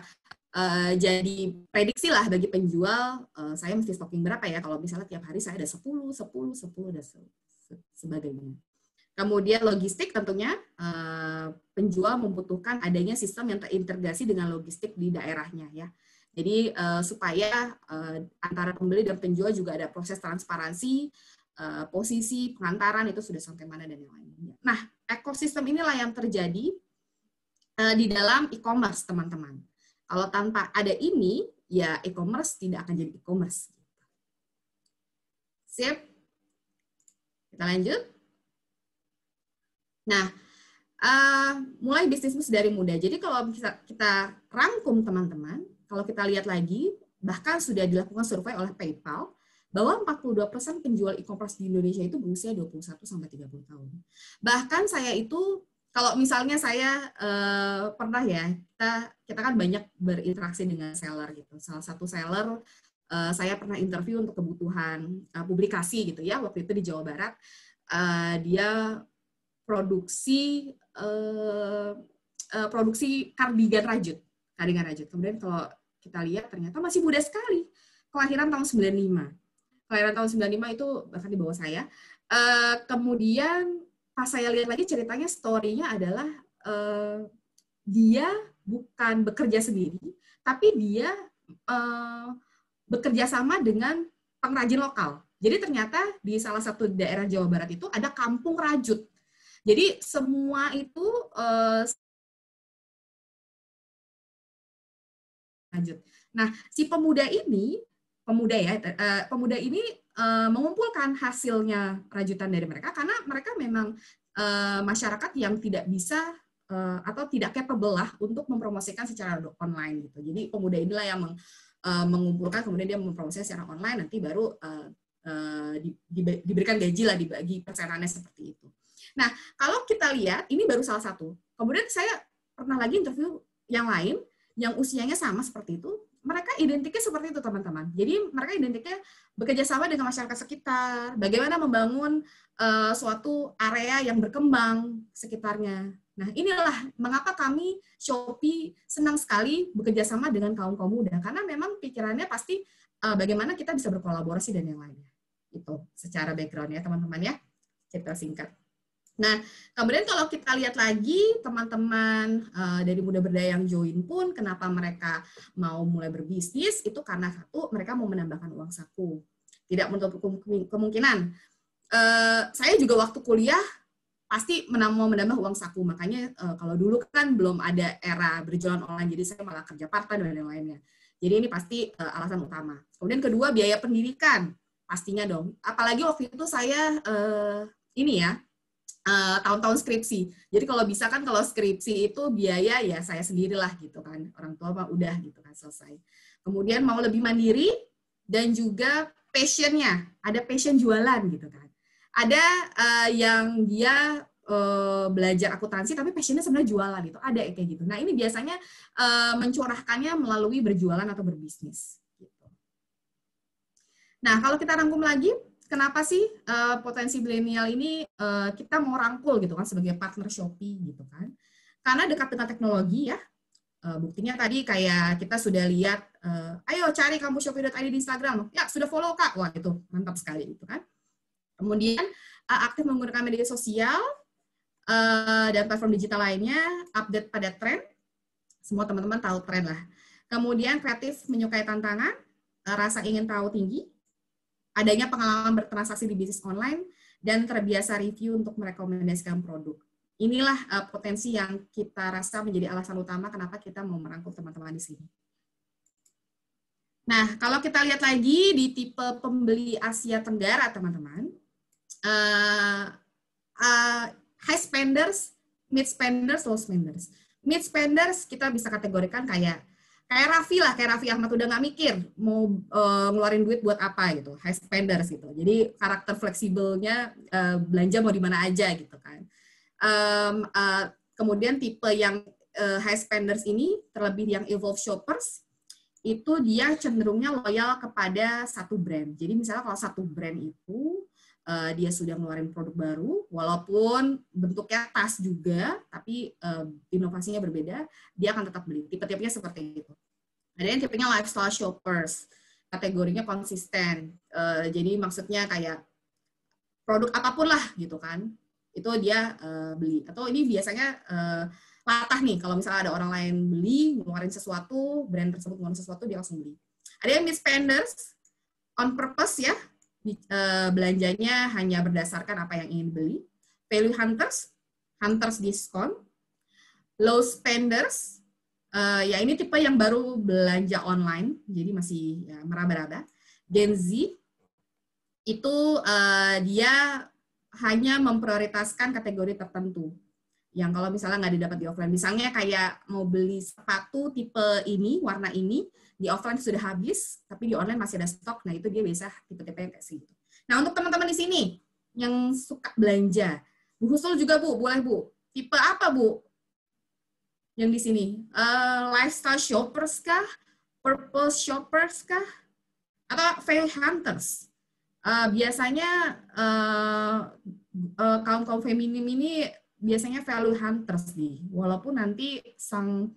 jadi prediksi lah bagi penjual, saya mesti stocking berapa ya, kalau misalnya tiap hari saya ada 10, dan sebagainya. Kemudian logistik tentunya, penjual membutuhkan adanya sistem yang terintegrasi dengan logistik di daerahnya ya. Jadi supaya antara pembeli dan penjual juga ada proses transparansi, posisi pengantaran itu sudah sampai mana dan yang lainnya. Nah, ekosistem inilah yang terjadi di dalam e-commerce, teman-teman. Kalau tanpa ada ini, ya e-commerce tidak akan jadi e-commerce. Sip. Kita lanjut. Nah, mulai bisnis dari muda. Jadi kalau kita rangkum, teman-teman, kalau kita lihat lagi, bahkan sudah dilakukan survei oleh PayPal, bahwa 42% penjual e-commerce di Indonesia itu berusia 21-30 tahun. Bahkan saya itu, kalau misalnya saya pernah ya, kita kan banyak berinteraksi dengan seller gitu. Salah satu seller, saya pernah interview untuk kebutuhan publikasi gitu ya, waktu itu di Jawa Barat. Dia produksi kardigan rajut. Kemudian kalau kita lihat ternyata masih muda sekali, kelahiran tahun 95. Kelahiran tahun 95 itu bahkan di bawah saya. Kemudian pas saya lihat lagi ceritanya, story-nya adalah dia bukan bekerja sendiri, tapi dia bekerja sama dengan pengrajin lokal. Jadi ternyata di salah satu daerah Jawa Barat itu ada kampung rajut. Jadi semua itu rajut. Nah, si pemuda ini mengumpulkan hasilnya rajutan dari mereka karena mereka memang masyarakat yang tidak bisa atau tidak capable lah untuk mempromosikan secara online gitu. Jadi pemuda inilah yang mengumpulkan, kemudian dia mempromosikan secara online, nanti baru diberikan gaji lah, dibagi persenannya seperti itu. Nah, kalau kita lihat ini baru salah satu. Kemudian saya pernah lagi interview yang lain, yang usianya sama seperti itu, mereka identiknya seperti itu, teman-teman. Jadi mereka identiknya bekerja sama dengan masyarakat sekitar, bagaimana membangun suatu area yang berkembang sekitarnya. Nah, inilah mengapa kami Shopee senang sekali bekerja sama dengan kaum-kaum muda, karena memang pikirannya pasti bagaimana kita bisa berkolaborasi dan yang lainnya. Itu secara background ya, teman-teman ya, cerita singkat. Nah, kemudian kalau kita lihat lagi teman-teman dari muda berdaya yang join pun, kenapa mereka mau mulai berbisnis, itu karena satu, mereka mau menambahkan uang saku. Tidak menutup kemungkinan. Saya juga waktu kuliah, pasti mau menambah uang saku. Makanya kalau dulu kan belum ada era berjualan online, jadi saya malah kerja part-time dan yang lainnya. Jadi ini pasti alasan utama. Kemudian kedua, biaya pendidikan. Pastinya dong. Apalagi waktu itu saya, tahun-tahun skripsi. Jadi kalau bisa kan kalau skripsi itu biaya ya saya sendirilah gitu kan. Orang tua mah udah gitu kan selesai. Kemudian mau lebih mandiri dan juga passionnya. Ada passion jualan gitu kan. Ada yang dia belajar akuntansi tapi passionnya sebenarnya jualan gitu. Ada kayak gitu. Nah ini biasanya mencurahkannya melalui berjualan atau berbisnis. Gitu. Nah kalau kita rangkum lagi, kenapa sih potensi milenial ini kita mau rangkul gitu kan sebagai partner Shopee gitu kan? Karena dekat dengan teknologi ya. Buktinya tadi kayak kita sudah lihat, ayo cari kampus Shopee.id di Instagram. Ya sudah follow Kak. Wah itu mantap sekali gitu kan. Kemudian aktif menggunakan media sosial dan platform digital lainnya, update pada tren. Semua teman-teman tahu tren lah. Kemudian kreatif menyukai tantangan, rasa ingin tahu tinggi, adanya pengalaman bertransaksi di bisnis online, dan terbiasa review untuk merekomendasikan produk. Inilah potensi yang kita rasa menjadi alasan utama kenapa kita mau merangkul teman-teman di sini. Nah, kalau kita lihat lagi di tipe pembeli Asia Tenggara, teman-teman, high spenders, mid spenders, low spenders. Mid spenders kita bisa kategorikan kayak Raffi lah, kayak Raffi Ahmad udah nggak mikir mau ngeluarin duit buat apa gitu, high spenders gitu. Jadi karakter fleksibelnya belanja mau di mana aja gitu kan. Kemudian tipe yang high spenders ini, terlebih yang evolve shoppers, itu dia cenderungnya loyal kepada satu brand. Jadi misalnya kalau satu brand itu dia sudah ngeluarin produk baru, walaupun bentuknya tas juga, tapi inovasinya berbeda, dia akan tetap beli. Tipe-tipenya seperti itu. Ada yang tipenya lifestyle shoppers, kategorinya konsisten. Jadi maksudnya kayak produk apapun lah gitu kan, itu dia beli. Atau ini biasanya latah nih, kalau misalnya ada orang lain beli, ngeluarin sesuatu, brand tersebut ngeluarin sesuatu, dia langsung beli. Ada yang mid spenders, on purpose ya, belanjanya hanya berdasarkan apa yang ingin beli. Value hunters, hunters diskon. Low spenders, ya ini tipe yang baru belanja online, jadi masih ya, meraba-raba. Gen Z, itu dia hanya memprioritaskan kategori tertentu. Yang kalau misalnya nggak didapat di offline. Misalnya kayak mau beli sepatu tipe ini, warna ini, di offline sudah habis, tapi di online masih ada stok, nah itu dia biasa tipe-tipe yang kayak segitu. Nah untuk teman-teman di sini, yang suka belanja, Bu Husul juga Bu, boleh Bu. Tipe apa Bu? Yang di sini, lifestyle shoppers kah? Purpose shoppers kah? Atau value hunters? Biasanya kaum-kaum feminim ini biasanya value hunters nih, walaupun nanti sang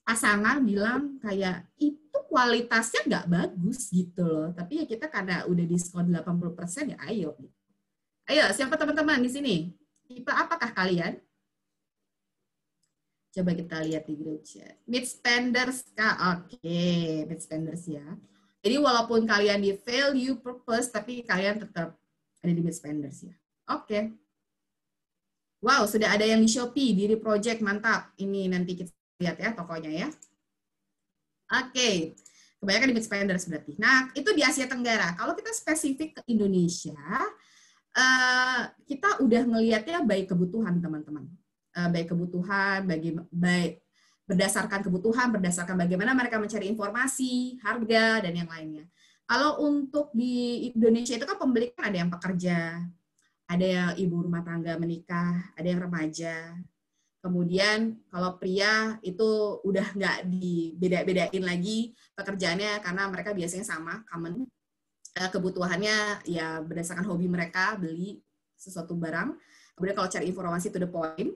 pasangan bilang kayak itu kualitasnya nggak bagus gitu loh, tapi ya kita karena udah diskon 80% ya ayo. Ayo, siapa teman-teman di sini? Tipe apakah kalian? Coba kita lihat di grup chat. Mid spenders kah? Oke, mid spenders ya. Jadi walaupun kalian di value purpose, tapi kalian tetap ada di mid spenders ya. Oke. Wow, sudah ada yang di Shopee, Diri Project, mantap. Ini nanti kita lihat ya tokonya ya. Oke, kebanyakan di mid spenders berarti. Nah, itu di Asia Tenggara. Kalau kita spesifik ke Indonesia, kita udah ngelihatnya baik kebutuhan teman-teman. Baik kebutuhan, baik berdasarkan kebutuhan, berdasarkan bagaimana mereka mencari informasi, harga, dan yang lainnya. Kalau untuk di Indonesia itu kan pembeli kan ada yang pekerja, ada yang ibu rumah tangga menikah, ada yang remaja. Kemudian kalau pria itu udah nggak dibeda-bedain lagi pekerjaannya karena mereka biasanya sama, common. Kebutuhannya ya berdasarkan hobi mereka, beli sesuatu barang. Kemudian kalau cari informasi to the point.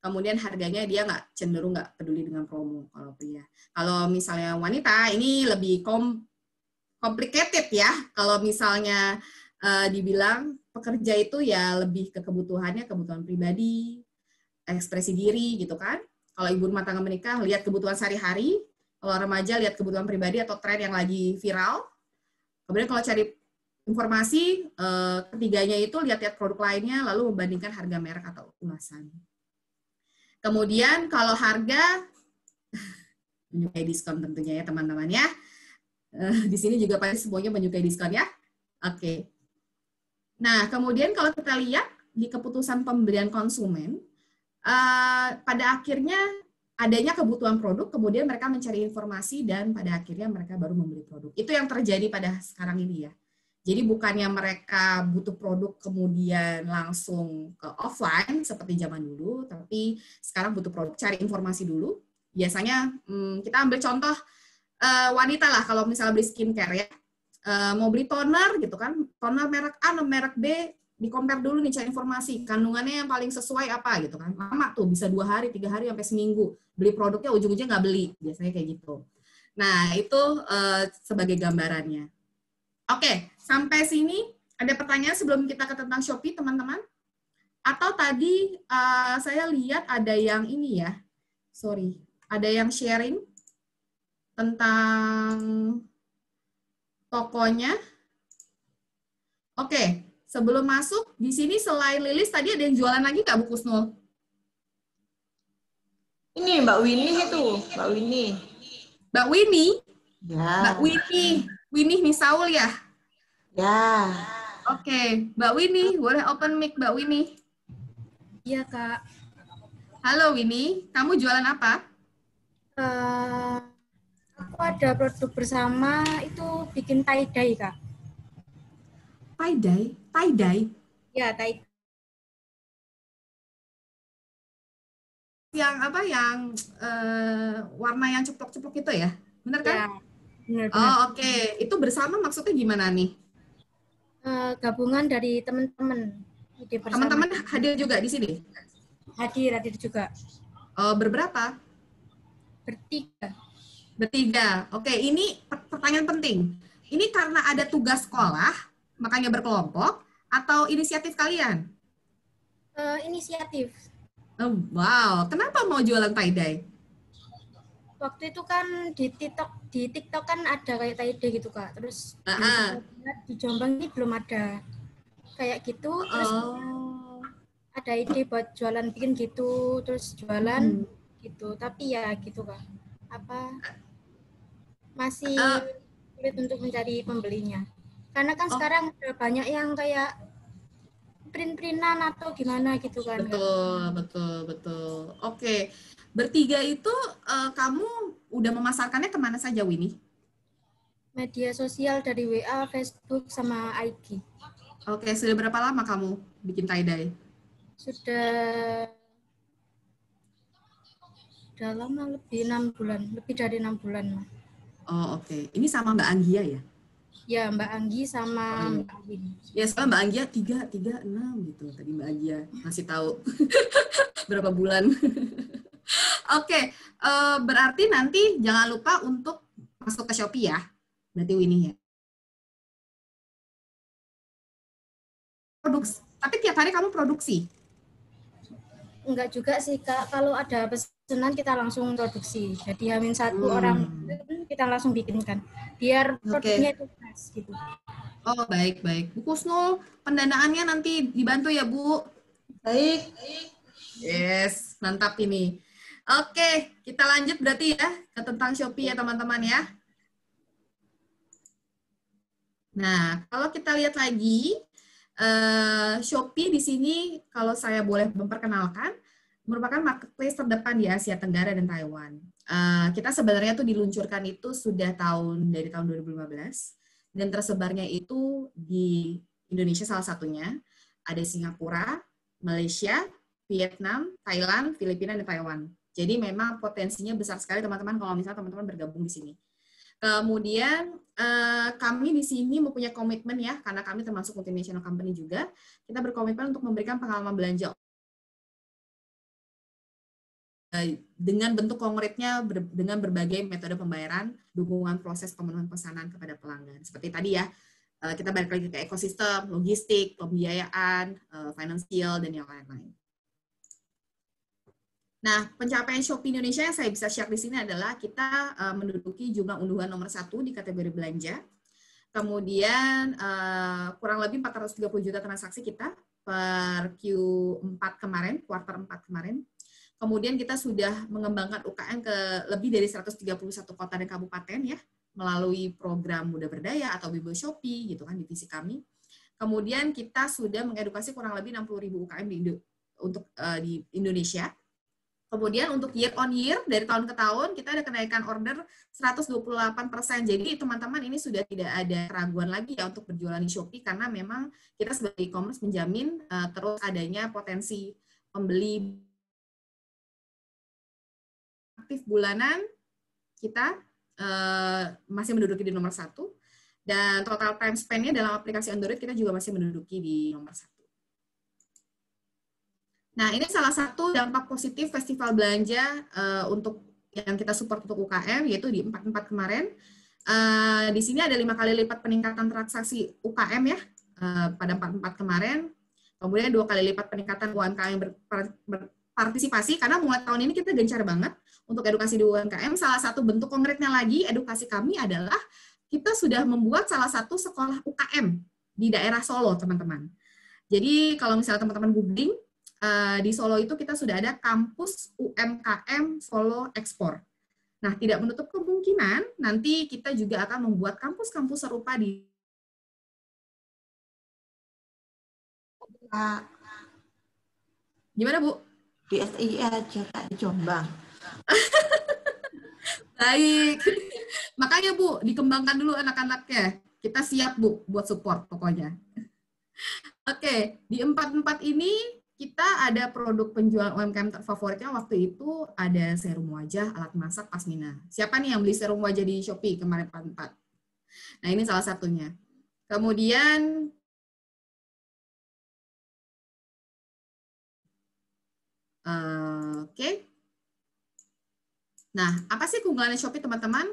Kemudian harganya dia cenderung nggak peduli dengan promo kalau pria. Kalau misalnya wanita ini lebih complicated ya. Kalau misalnya dibilang pekerja itu ya lebih ke kebutuhan pribadi, ekspresi diri gitu kan. Kalau ibu rumah tangga menikah lihat kebutuhan sehari-hari, kalau remaja lihat kebutuhan pribadi atau tren yang lagi viral. Kemudian kalau cari informasi, ketiganya itu lihat-lihat produk lainnya lalu membandingkan harga merek atau ulasan. Kemudian kalau harga menyukai diskon tentunya ya teman-teman ya. Di sini juga pasti semuanya menyukai diskon ya. Oke. Nah, kemudian kalau kita lihat di keputusan pembelian konsumen, pada akhirnya adanya kebutuhan produk, kemudian mereka mencari informasi dan pada akhirnya mereka baru membeli produk. Itu yang terjadi pada sekarang ini ya. Jadi bukannya mereka butuh produk kemudian langsung ke offline seperti zaman dulu, tapi sekarang butuh produk, cari informasi dulu. Biasanya kita ambil contoh wanita lah, kalau misalnya beli skincare ya, mau beli toner gitu kan, toner merek A, merek B, di-compare dulu nih, cari informasi, kandungannya yang paling sesuai apa gitu kan. Lama tuh, bisa 2 hari, 3 hari, sampai seminggu. Beli produknya, ujung-ujungnya nggak beli, biasanya kayak gitu. Nah, itu sebagai gambarannya. Oke, sampai sini ada pertanyaan sebelum kita ke tentang Shopee, teman-teman? Atau tadi saya lihat ada yang ini ya, ada yang sharing tentang tokonya. Oke, sebelum masuk, di sini selain Lilis, tadi ada yang jualan lagi nggak, Bu Kusnul? Ini Mbak Winnie itu, Mbak Winnie. Mbak Winnie? Ya. Mbak Winnie Misaul ya? Ya. Oke, Mbak Winnie, boleh open mic Mbak Winnie? Iya, Kak. Halo Winnie, kamu jualan apa? Aku ada produk bersama itu bikin tie-dye, Kak. Tie-dye? Tie-dye? Ya, tie-dye. Yang apa? Yang warna yang ceplok-ceplok itu ya? Benar kan? Ya, benar. Oh, oke. Itu bersama maksudnya gimana nih? Gabungan dari teman-teman. Teman-teman hadir juga di sini? Hadir juga. Oh, berberapa? Bertiga. Oke, ini pertanyaan penting. Ini karena ada tugas sekolah, makanya berkelompok, atau inisiatif kalian? Inisiatif. Oh, wow, kenapa mau jualan tie-dye? Waktu itu kan di TikTok kan ada kayak tie-dye gitu, Kak. Terus di Jombang ini belum ada kayak gitu. Terus ada ide buat jualan bikin gitu, terus jualan gitu. Tapi ya gitu, Kak. Masih sulit untuk mencari pembelinya. Karena kan sekarang udah banyak yang kayak print-printan atau gimana gitu kan. Betul. Oke. Bertiga itu kamu udah memasarkannya kemana saja, Winnie? Media sosial dari WA, Facebook, sama IG. Oke, sudah berapa lama kamu bikin tie-dye? Sudah lama, lebih dari 6 bulan. Oh, oke. Ini sama Mbak Anggia ya? Ya, Mbak Anggi sama Mbak Awin. Ya, soalnya Mbak Anggia 6 gitu. Tadi Mbak Anggia ngasih tahu berapa bulan. Oke, berarti nanti jangan lupa untuk masuk ke Shopee ya. Berarti Winnie ya. Tapi tiap hari kamu produksi? Enggak juga sih, Kak. Kalau ada pesanan kita langsung produksi. Jadi H-1 orang kita langsung bikinkan. Biar produknya itu pas gitu. Oh, baik. Bu Kusnul, pendanaannya nanti dibantu ya, Bu? Baik. Yes, mantap ini. Oke, kita lanjut berarti ya ke tentang Shopee ya teman-teman ya. Nah, kalau kita lihat lagi, Shopee di sini kalau saya boleh memperkenalkan, merupakan marketplace terdepan di Asia Tenggara dan Taiwan. Kita sebenarnya tuh diluncurkan itu sudah dari tahun 2015, dan tersebarnya itu di Indonesia salah satunya, ada Singapura, Malaysia, Vietnam, Thailand, Filipina, dan Taiwan. Jadi memang potensinya besar sekali teman-teman kalau misalnya teman-teman bergabung di sini. Kemudian kami di sini mempunyai komitmen ya, karena kami termasuk multinational company juga, kita berkomitmen untuk memberikan pengalaman belanja dengan bentuk konkretnya dengan berbagai metode pembayaran, dukungan proses pemenuhan pesanan kepada pelanggan. Seperti tadi ya, kita balik lagi ke ekosistem, logistik, pembiayaan, finansial, dan yang lain-lain. Nah, pencapaian Shopee Indonesia yang saya bisa share di sini adalah kita menduduki jumlah unduhan nomor 1 di kategori belanja. Kemudian kurang lebih 430 juta transaksi kita per Q4 kemarin, kuartal 4 kemarin. Kemudian kita sudah mengembangkan UKM ke lebih dari 131 kota dan kabupaten ya, melalui program Muda Berdaya atau Bimbel Shopee gitu kan, divisi kami. Kemudian kita sudah mengedukasi kurang lebih 60.000 UKM di Indonesia. Kemudian untuk year on year, dari tahun ke tahun, kita ada kenaikan order 128%. Jadi teman-teman ini sudah tidak ada keraguan lagi ya untuk berjualan di Shopee, karena memang kita sebagai e-commerce menjamin terus adanya potensi pembeli. Aktif bulanan kita masih menduduki di nomor 1, dan total time spend-nya dalam aplikasi Android kita juga masih menduduki di nomor 1. Nah, ini salah satu dampak positif festival belanja untuk yang kita support untuk UKM, yaitu di 44 kemarin. Di sini ada 5 kali lipat peningkatan transaksi UKM ya pada 44 kemarin. Kemudian 2 kali lipat peningkatan UMKM berpartisipasi, karena mulai tahun ini kita gencar banget untuk edukasi di UMKM. Salah satu bentuk konkretnya lagi edukasi kami adalah kita sudah membuat salah satu sekolah UKM di daerah Solo, teman-teman. Jadi kalau misalnya teman-teman googling, di Solo itu kita sudah ada kampus UMKM Solo Ekspor. Nah, tidak menutup kemungkinan nanti kita juga akan membuat kampus-kampus serupa di Gimana, Bu? Di SII aja, Kak, di Jombang. Baik. Makanya, Bu, dikembangkan dulu anak-anaknya. Kita siap, Bu, buat support pokoknya. Oke, di 44 ini kita ada produk penjualan UMKM terfavoritnya waktu itu ada serum wajah, alat masak, pasmina. Siapa nih yang beli serum wajah di Shopee kemarin 44? Nah, ini salah satunya. Kemudian oke. Nah, apa sih keunggulan Shopee, teman-teman?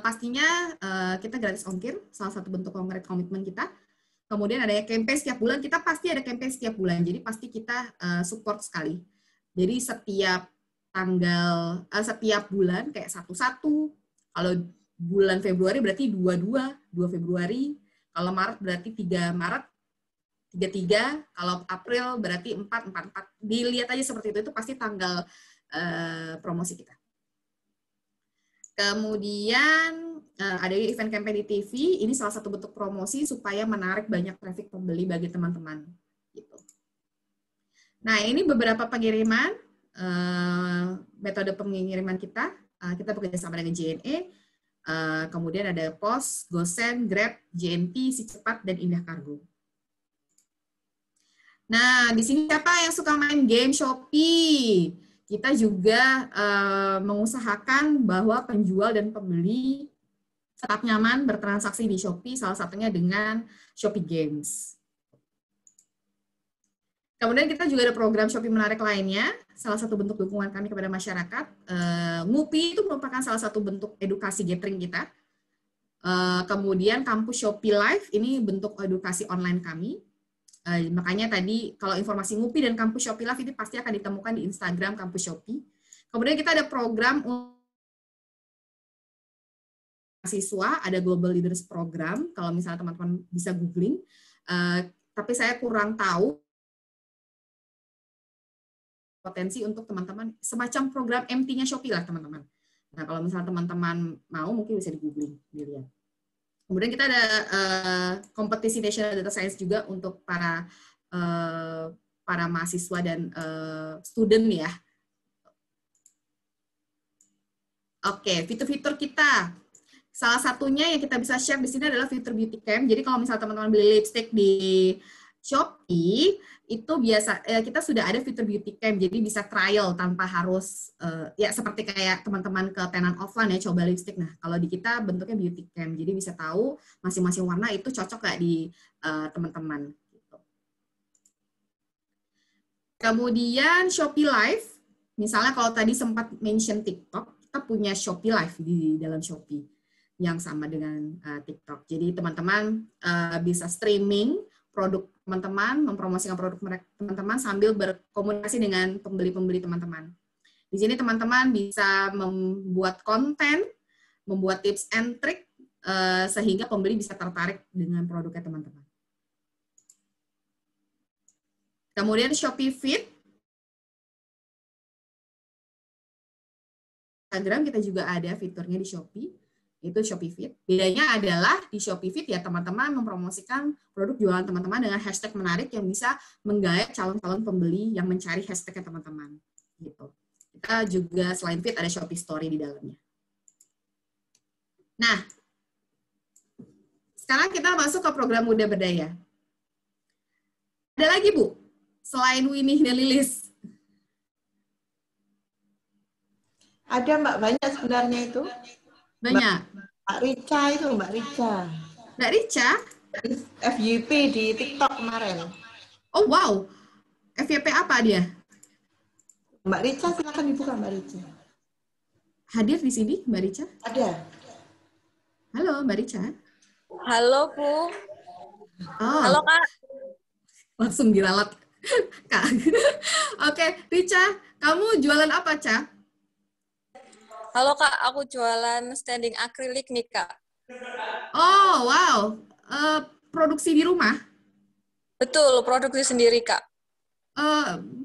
Pastinya kita gratis ongkir, salah satu bentuk konkret komitmen kita. Kemudian ada campaign setiap bulan, kita pasti ada campaign setiap bulan, jadi pasti kita support sekali. Jadi setiap bulan kayak 1/1, kalau bulan Februari berarti 2 Februari, kalau Maret berarti 3 Maret, 33, kalau April berarti 4. Dilihat aja seperti itu pasti tanggal promosi kita. Kemudian ada event campaign di TV, ini salah satu bentuk promosi supaya menarik banyak traffic pembeli bagi teman-teman. Gitu. Nah, ini beberapa pengiriman, metode pengiriman kita bekerja sama dengan JNE, kemudian ada POS, GoSend, Grab, JNT, Si Cepat, dan Indah Kargo. Nah, di sini siapa yang suka main game Shopee? Kita juga mengusahakan bahwa penjual dan pembeli tetap nyaman bertransaksi di Shopee, salah satunya dengan Shopee Games. Kemudian kita juga ada program Shopee menarik lainnya, salah satu bentuk dukungan kami kepada masyarakat. Ngupi itu merupakan salah satu bentuk edukasi gathering kita. Kemudian kampus Shopee Live, ini bentuk edukasi online kami. Makanya tadi kalau informasi Ngupi dan kampus Shopee Live itu pasti akan ditemukan di Instagram kampus Shopee. Kemudian kita ada program mahasiswa, ada Global Leaders Program, kalau misalnya teman-teman bisa googling, tapi saya kurang tahu potensi untuk teman-teman, semacam program MT-nya Shopee lah teman-teman. Nah, kalau misalnya teman-teman mau, mungkin bisa di-googling, dilihat. Kemudian kita ada kompetisi National Data Science juga untuk para mahasiswa dan student ya. Oke, fitur-fitur kita. Salah satunya yang kita bisa share di sini adalah fitur beauty cam. Jadi kalau misalnya teman-teman beli lipstick di Shopee itu biasa kita sudah ada fitur beauty cam, jadi bisa trial tanpa harus ya seperti kayak teman-teman ke tenan offline ya coba lipstick. Nah kalau di kita bentuknya beauty cam, jadi bisa tahu masing-masing warna itu cocok nggak di teman-teman. Gitu. Kemudian Shopee Live, misalnya kalau tadi sempat mention TikTok, kita punya Shopee Live di dalam Shopee yang sama dengan TikTok. Jadi teman-teman bisa streaming produk teman-teman, mempromosikan produk mereka teman-teman sambil berkomunikasi dengan pembeli-pembeli teman-teman. Di sini teman-teman bisa membuat konten, membuat tips and trick sehingga pembeli bisa tertarik dengan produknya teman-teman. Kemudian Shopee Feed, Instagram kita juga ada fiturnya di Shopee. Itu Shopee Feed. Bedanya adalah di Shopee Feed ya teman-teman mempromosikan produk jualan teman-teman dengan hashtag menarik yang bisa menggait calon-calon pembeli yang mencari hashtagnya teman-teman. Gitu. Kita juga selain Feed ada Shopee Story di dalamnya. Nah, sekarang kita masuk ke program Muda Berdaya. Ada lagi Bu, selain Winnie dan Lilis? Ada Mbak, banyak sebenarnya itu. Banyak. Mbak Rica itu, Mbak Rica. Mbak Rica? FYP di TikTok kemarin. Oh wow, FYP apa dia? Mbak Rica, silakan dibuka Mbak Rica. Hadir di sini Mbak Rica? Ada. Halo Mbak Rica. Halo Bu. Oh. Halo Kak. Langsung diralat Kak. Oke, Rica, kamu jualan apa, Ca? Halo Kak, aku jualan standing akrilik nih Kak. Oh, wow. Produksi di rumah? Betul, produksi sendiri Kak.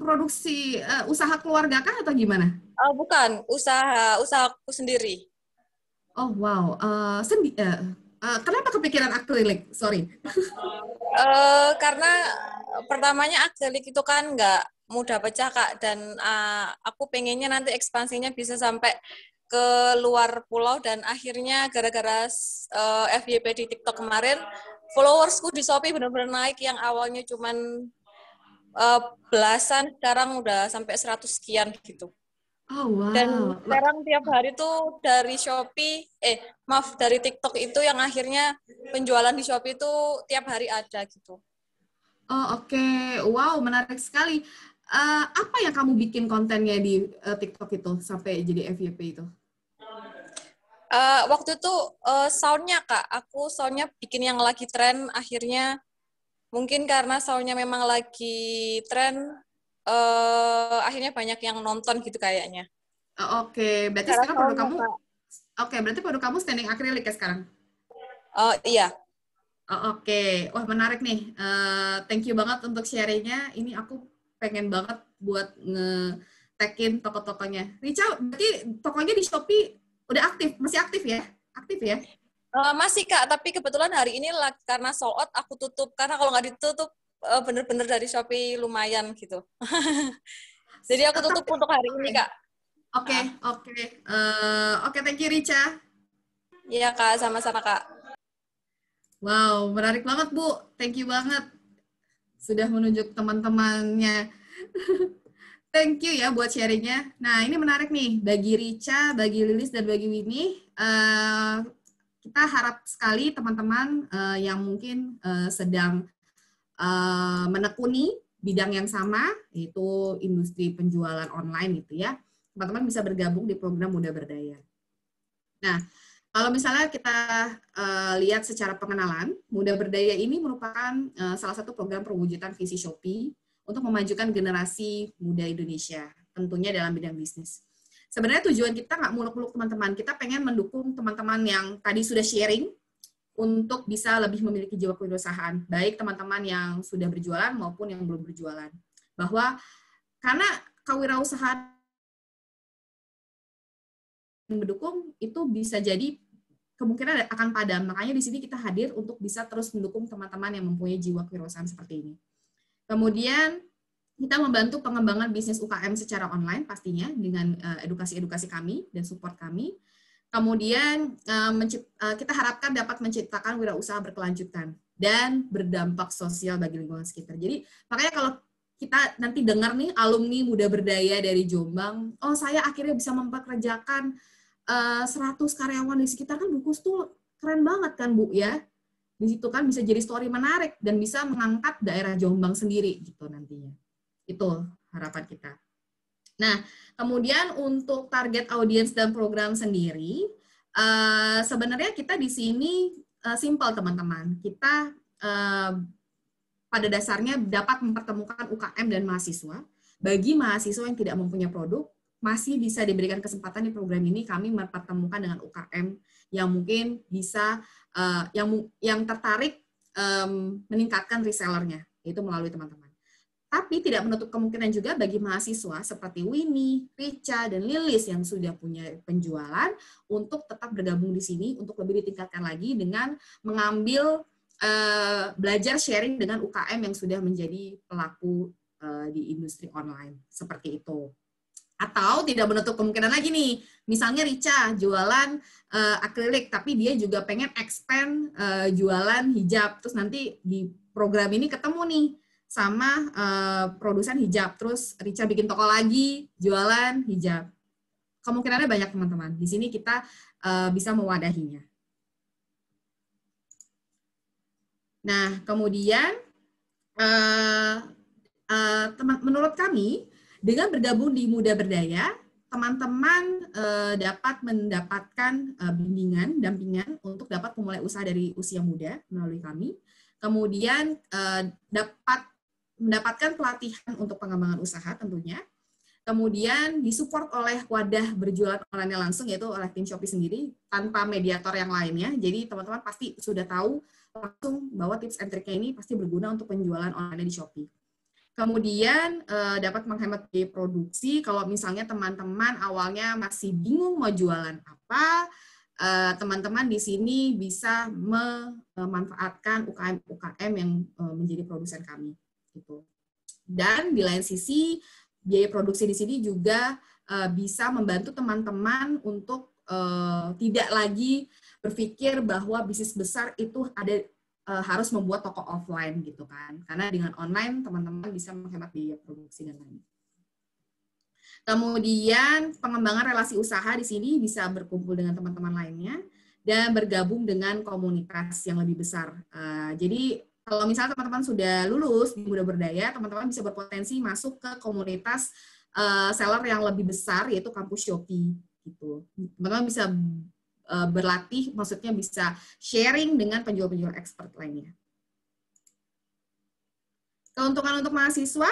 Produksi usaha keluarga kah atau gimana? Bukan, usahaku sendiri. Oh, wow. Kenapa kepikiran akrilik? Sorry. Karena pertamanya akrilik itu kan nggak mudah pecah Kak, dan aku pengennya nanti ekspansinya bisa sampai ke luar pulau, dan akhirnya gara-gara FYP di TikTok kemarin, followersku di Shopee benar-benar naik, yang awalnya cuman belasan, sekarang udah sampai 100 sekian gitu. Oh, wow. Dan sekarang tiap hari tuh dari Shopee, dari TikTok itu yang akhirnya penjualan di Shopee itu tiap hari ada gitu. Oh, oke. Wow, menarik sekali. Apa yang kamu bikin kontennya di TikTok itu sampai jadi FYP itu? Waktu itu soundnya Kak, aku soundnya bikin yang lagi tren, akhirnya mungkin karena soundnya memang lagi tren, akhirnya banyak yang nonton gitu kayaknya. Oke, berarti Karena sekarang produk kamu, Kak. berarti produk kamu standing akrilik ya sekarang? Iya. Oke, wah menarik nih. Thank you banget untuk sharingnya. Ini aku pengen banget buat nge-tagin toko-tokonya. Rica, berarti tokonya di Shopee udah aktif, masih aktif ya? Aktif ya? Masih Kak, tapi kebetulan hari ini karena sold out aku tutup, karena kalau nggak ditutup bener-bener dari Shopee lumayan gitu. Jadi aku tutup untuk hari ini Kak. Oke, thank you Rica. Iya Kak, sama-sama Kak. Wow, menarik banget Bu. Thank you banget. Sudah menunjuk teman-temannya. Thank you ya buat sharingnya. Nah, ini menarik nih. Bagi Rica, bagi Lilis, dan bagi Winnie, kita harap sekali teman-teman yang mungkin sedang menekuni bidang yang sama, yaitu industri penjualan online gitu ya. Teman-teman bisa bergabung di program Muda Berdaya. Nah, kalau misalnya kita lihat secara pengenalan, Muda Berdaya ini merupakan salah satu program perwujudan visi Shopee untuk memajukan generasi muda Indonesia, tentunya dalam bidang bisnis. Sebenarnya tujuan kita nggak muluk-muluk teman-teman, kita pengen mendukung teman-teman yang tadi sudah sharing untuk bisa lebih memiliki jiwa kewirausahaan, baik teman-teman yang sudah berjualan maupun yang belum berjualan. Bahwa karena kewirausahaan mendukung itu bisa jadi kemungkinan akan padam. Makanya di sini kita hadir untuk bisa terus mendukung teman-teman yang mempunyai jiwa kewirausahaan seperti ini. Kemudian kita membantu pengembangan bisnis UKM secara online pastinya dengan edukasi-edukasi kami dan support kami. Kemudian kita harapkan dapat menciptakan wirausaha berkelanjutan. dan berdampak sosial bagi lingkungan sekitar. Jadi makanya kalau kita nanti dengar nih alumni muda berdaya dari Jombang, oh saya akhirnya bisa mempekerjakan 100 karyawan di sekitar, kan Bu Kus tuh keren banget kan Bu ya. Di situ kan bisa jadi story menarik dan bisa mengangkat daerah Jombang sendiri gitu nantinya. Itu harapan kita. Nah, kemudian untuk target audiens dan program sendiri, sebenarnya kita di sini simpel teman-teman. Kita pada dasarnya dapat mempertemukan UKM dan mahasiswa. Bagi mahasiswa yang tidak mempunyai produk, masih bisa diberikan kesempatan di program ini kami mempertemukan dengan UKM yang mungkin bisa yang tertarik meningkatkan resellernya, yaitu melalui teman-teman. Tapi tidak menutup kemungkinan juga bagi mahasiswa seperti Winnie, Richa, dan Lilis yang sudah punya penjualan untuk tetap bergabung di sini untuk lebih ditingkatkan lagi dengan mengambil belajar sharing dengan UKM yang sudah menjadi pelaku di industri online seperti itu. Atau tidak menutup kemungkinan lagi nih, misalnya Richa jualan akrilik, tapi dia juga pengen expand jualan hijab, terus nanti di program ini ketemu nih sama produsen hijab, terus Richa bikin toko lagi jualan hijab. Kemungkinannya banyak teman-teman. Di sini kita bisa mewadahinya. Nah, kemudian menurut kami dengan bergabung di Muda Berdaya, teman-teman dapat mendapatkan bimbingan, dampingan untuk dapat memulai usaha dari usia muda melalui kami. Kemudian dapat mendapatkan pelatihan untuk pengembangan usaha tentunya. Kemudian disupport oleh wadah berjualan online langsung, yaitu oleh tim Shopee sendiri, tanpa mediator yang lainnya. Jadi teman-teman pasti sudah tahu langsung bahwa tips and triknya ini pasti berguna untuk penjualan online di Shopee. Kemudian dapat menghemat biaya produksi. Kalau misalnya teman-teman awalnya masih bingung mau jualan apa, teman-teman di sini bisa memanfaatkan UKM yang menjadi produsen kami. Gitu. Dan di lain sisi, biaya produksi di sini juga bisa membantu teman-teman untuk tidak lagi berpikir bahwa bisnis besar itu harus membuat toko offline gitu kan. Karena dengan online teman-teman bisa menghemat biaya produksi dan lain. Kemudian pengembangan relasi usaha di sini bisa berkumpul dengan teman-teman lainnya dan bergabung dengan komunitas yang lebih besar. Jadi kalau misalnya teman-teman sudah lulus di Muda Berdaya, teman-teman bisa berpotensi masuk ke komunitas seller yang lebih besar, yaitu kampus Shopee. Gitu. Teman-teman bisa berlatih, maksudnya bisa sharing dengan penjual-penjual expert lainnya. Keuntungan untuk mahasiswa,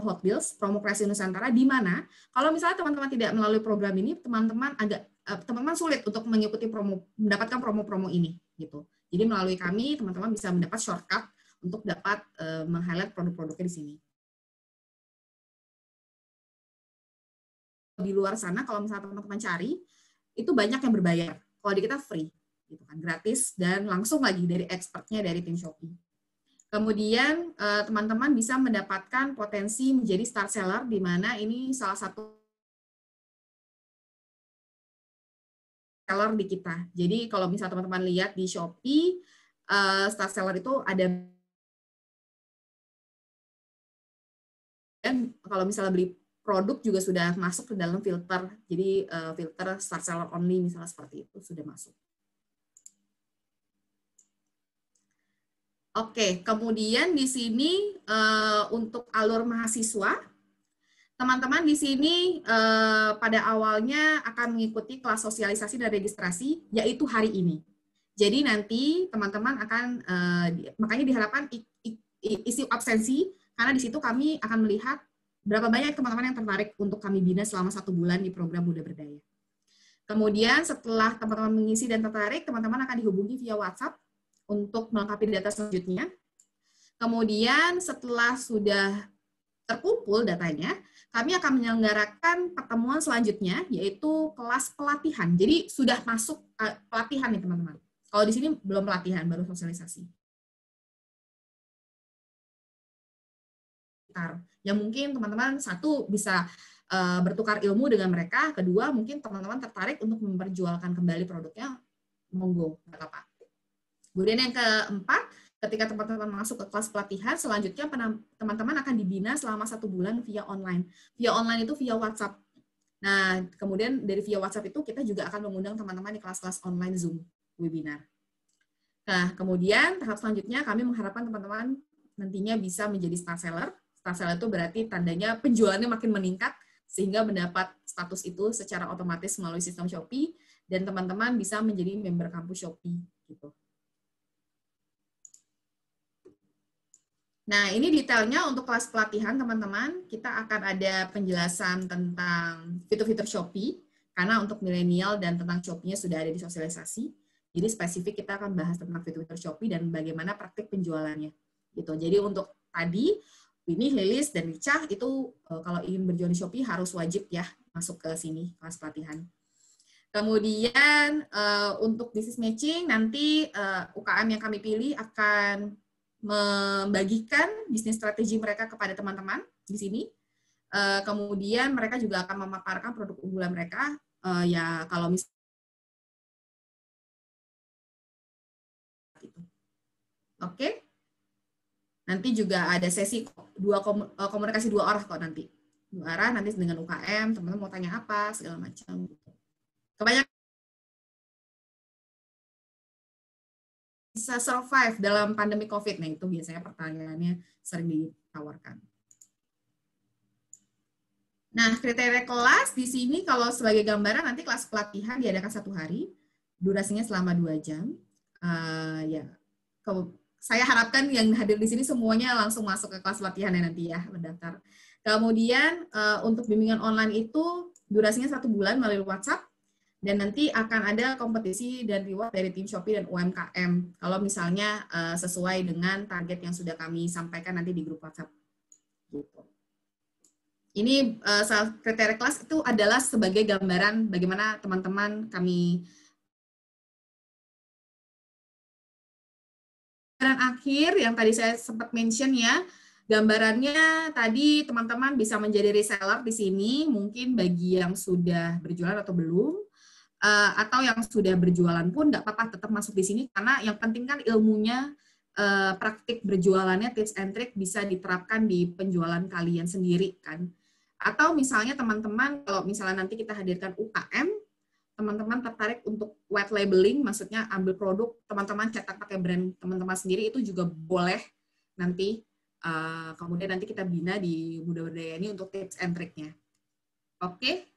Hot Deals, promo Kreasi Nusantara, di mana kalau misalnya teman-teman tidak melalui program ini, teman-teman sulit untuk mengikuti mendapatkan promo-promo ini gitu. Jadi melalui kami teman-teman bisa mendapat shortcut untuk dapat meng-highlight produk-produknya di sini. Di luar sana kalau misalnya teman-teman cari itu banyak yang berbayar. Kalau di kita free gitu kan, gratis dan langsung lagi dari expertnya dari tim Shopee. Kemudian teman-teman bisa mendapatkan potensi menjadi star seller, di mana ini salah satu seller di kita. Jadi kalau misalnya teman-teman lihat di Shopee, star seller itu ada, dan kalau misalnya beli produk juga sudah masuk ke dalam filter. Jadi filter star seller only misalnya seperti itu sudah masuk. Oke, kemudian di sini untuk alur mahasiswa, teman-teman di sini pada awalnya akan mengikuti kelas sosialisasi dan registrasi, yaitu hari ini. Jadi nanti teman-teman akan, makanya diharapkan isi absensi, karena di situ kami akan melihat berapa banyak teman-teman yang tertarik untuk kami bina selama 1 bulan di program Muda Berdaya. Kemudian setelah teman-teman mengisi dan tertarik, teman-teman akan dihubungi via WhatsApp untuk melengkapi data selanjutnya. Kemudian setelah sudah terkumpul datanya, kami akan menyelenggarakan pertemuan selanjutnya, yaitu kelas pelatihan. Jadi sudah masuk pelatihan nih teman-teman. Kalau di sini belum pelatihan, baru sosialisasi. Yang mungkin teman-teman satu bisa bertukar ilmu dengan mereka, kedua mungkin teman-teman tertarik untuk memperjualkan kembali produknya monggo, nggak apa-apa. Kemudian yang keempat, ketika teman-teman masuk ke kelas pelatihan, selanjutnya teman-teman akan dibina selama 1 bulan via online. Via online itu via WhatsApp. Nah, kemudian dari via WhatsApp itu kita juga akan mengundang teman-teman di kelas-kelas online Zoom webinar. Nah, kemudian tahap selanjutnya kami mengharapkan teman-teman nantinya bisa menjadi star seller. Star seller itu berarti tandanya penjualannya makin meningkat sehingga mendapat status itu secara otomatis melalui sistem Shopee dan teman-teman bisa menjadi member kampus Shopee gitu. Nah, ini detailnya untuk kelas pelatihan, teman-teman. Kita akan ada penjelasan tentang fitur-fitur Shopee, karena untuk milenial dan tentang Shopee-nya sudah ada di sosialisasi. Jadi spesifik kita akan bahas tentang fitur-fitur Shopee dan bagaimana praktik penjualannya. Gitu. Jadi untuk tadi, Winnie, Lilis, dan Richa itu kalau ingin berjualan di Shopee harus wajib ya masuk ke sini, kelas pelatihan. Kemudian untuk business matching, nanti UKM yang kami pilih akan membagikan bisnis strategi mereka kepada teman-teman di sini. Kemudian mereka juga akan memaparkan produk unggulan mereka. Ya kalau misalnya Oke. Nanti juga ada sesi komunikasi 2 arah kok nanti. 2 arah nanti dengan UKM, teman-teman mau tanya apa, segala macam. Kebanyakan bisa survive dalam pandemi COVID. Nah, itu biasanya pertanyaannya sering ditawarkan. Nah, kriteria kelas di sini kalau sebagai gambaran nanti kelas pelatihan diadakan 1 hari, durasinya selama 2 jam. Saya harapkan yang hadir di sini semuanya langsung masuk ke kelas pelatihan ya nanti ya, mendaftar. Kemudian untuk bimbingan online itu durasinya 1 bulan melalui WhatsApp. Dan nanti akan ada kompetisi dan reward dari tim Shopee dan UMKM. Kalau misalnya sesuai dengan target yang sudah kami sampaikan nanti di grup WhatsApp. Gitu. Ini kriteria kelas itu adalah sebagai gambaran bagaimana teman-teman kami. Gambaran akhir yang tadi saya sempat mention ya, gambarannya tadi teman-teman bisa menjadi reseller di sini, mungkin bagi yang sudah berjualan atau belum. Atau yang sudah berjualan pun nggak apa-apa tetap masuk di sini karena yang penting kan ilmunya, praktik berjualannya, tips and trick bisa diterapkan di penjualan kalian sendiri kan. Atau misalnya teman-teman kalau misalnya nanti kita hadirkan UKM, teman-teman tertarik untuk white labeling, maksudnya ambil produk teman-teman cetak pakai brand teman-teman sendiri, itu juga boleh nanti. Kemudian nanti kita bina di Muda Berdaya ini untuk tips and trick-nya. Oke.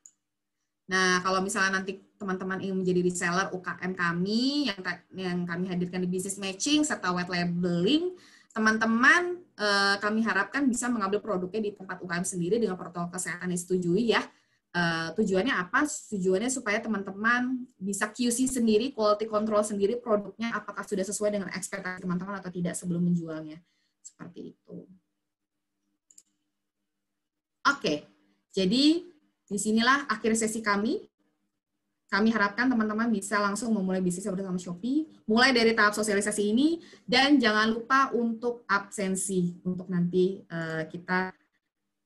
Nah, kalau misalnya nanti teman-teman ingin menjadi reseller UKM kami yang kami hadirkan di business matching serta white labeling, teman-teman kami harapkan bisa mengambil produknya di tempat UKM sendiri dengan protokol kesehatan yang disetujui ya. Tujuannya apa? Tujuannya supaya teman-teman bisa QC sendiri, quality control sendiri produknya apakah sudah sesuai dengan ekspektasi teman-teman atau tidak sebelum menjualnya. Seperti itu. Oke, jadi disinilah akhir sesi kami. Kami harapkan teman-teman bisa langsung memulai bisnis bersama Shopee, mulai dari tahap sosialisasi ini, dan jangan lupa untuk absensi, untuk nanti kita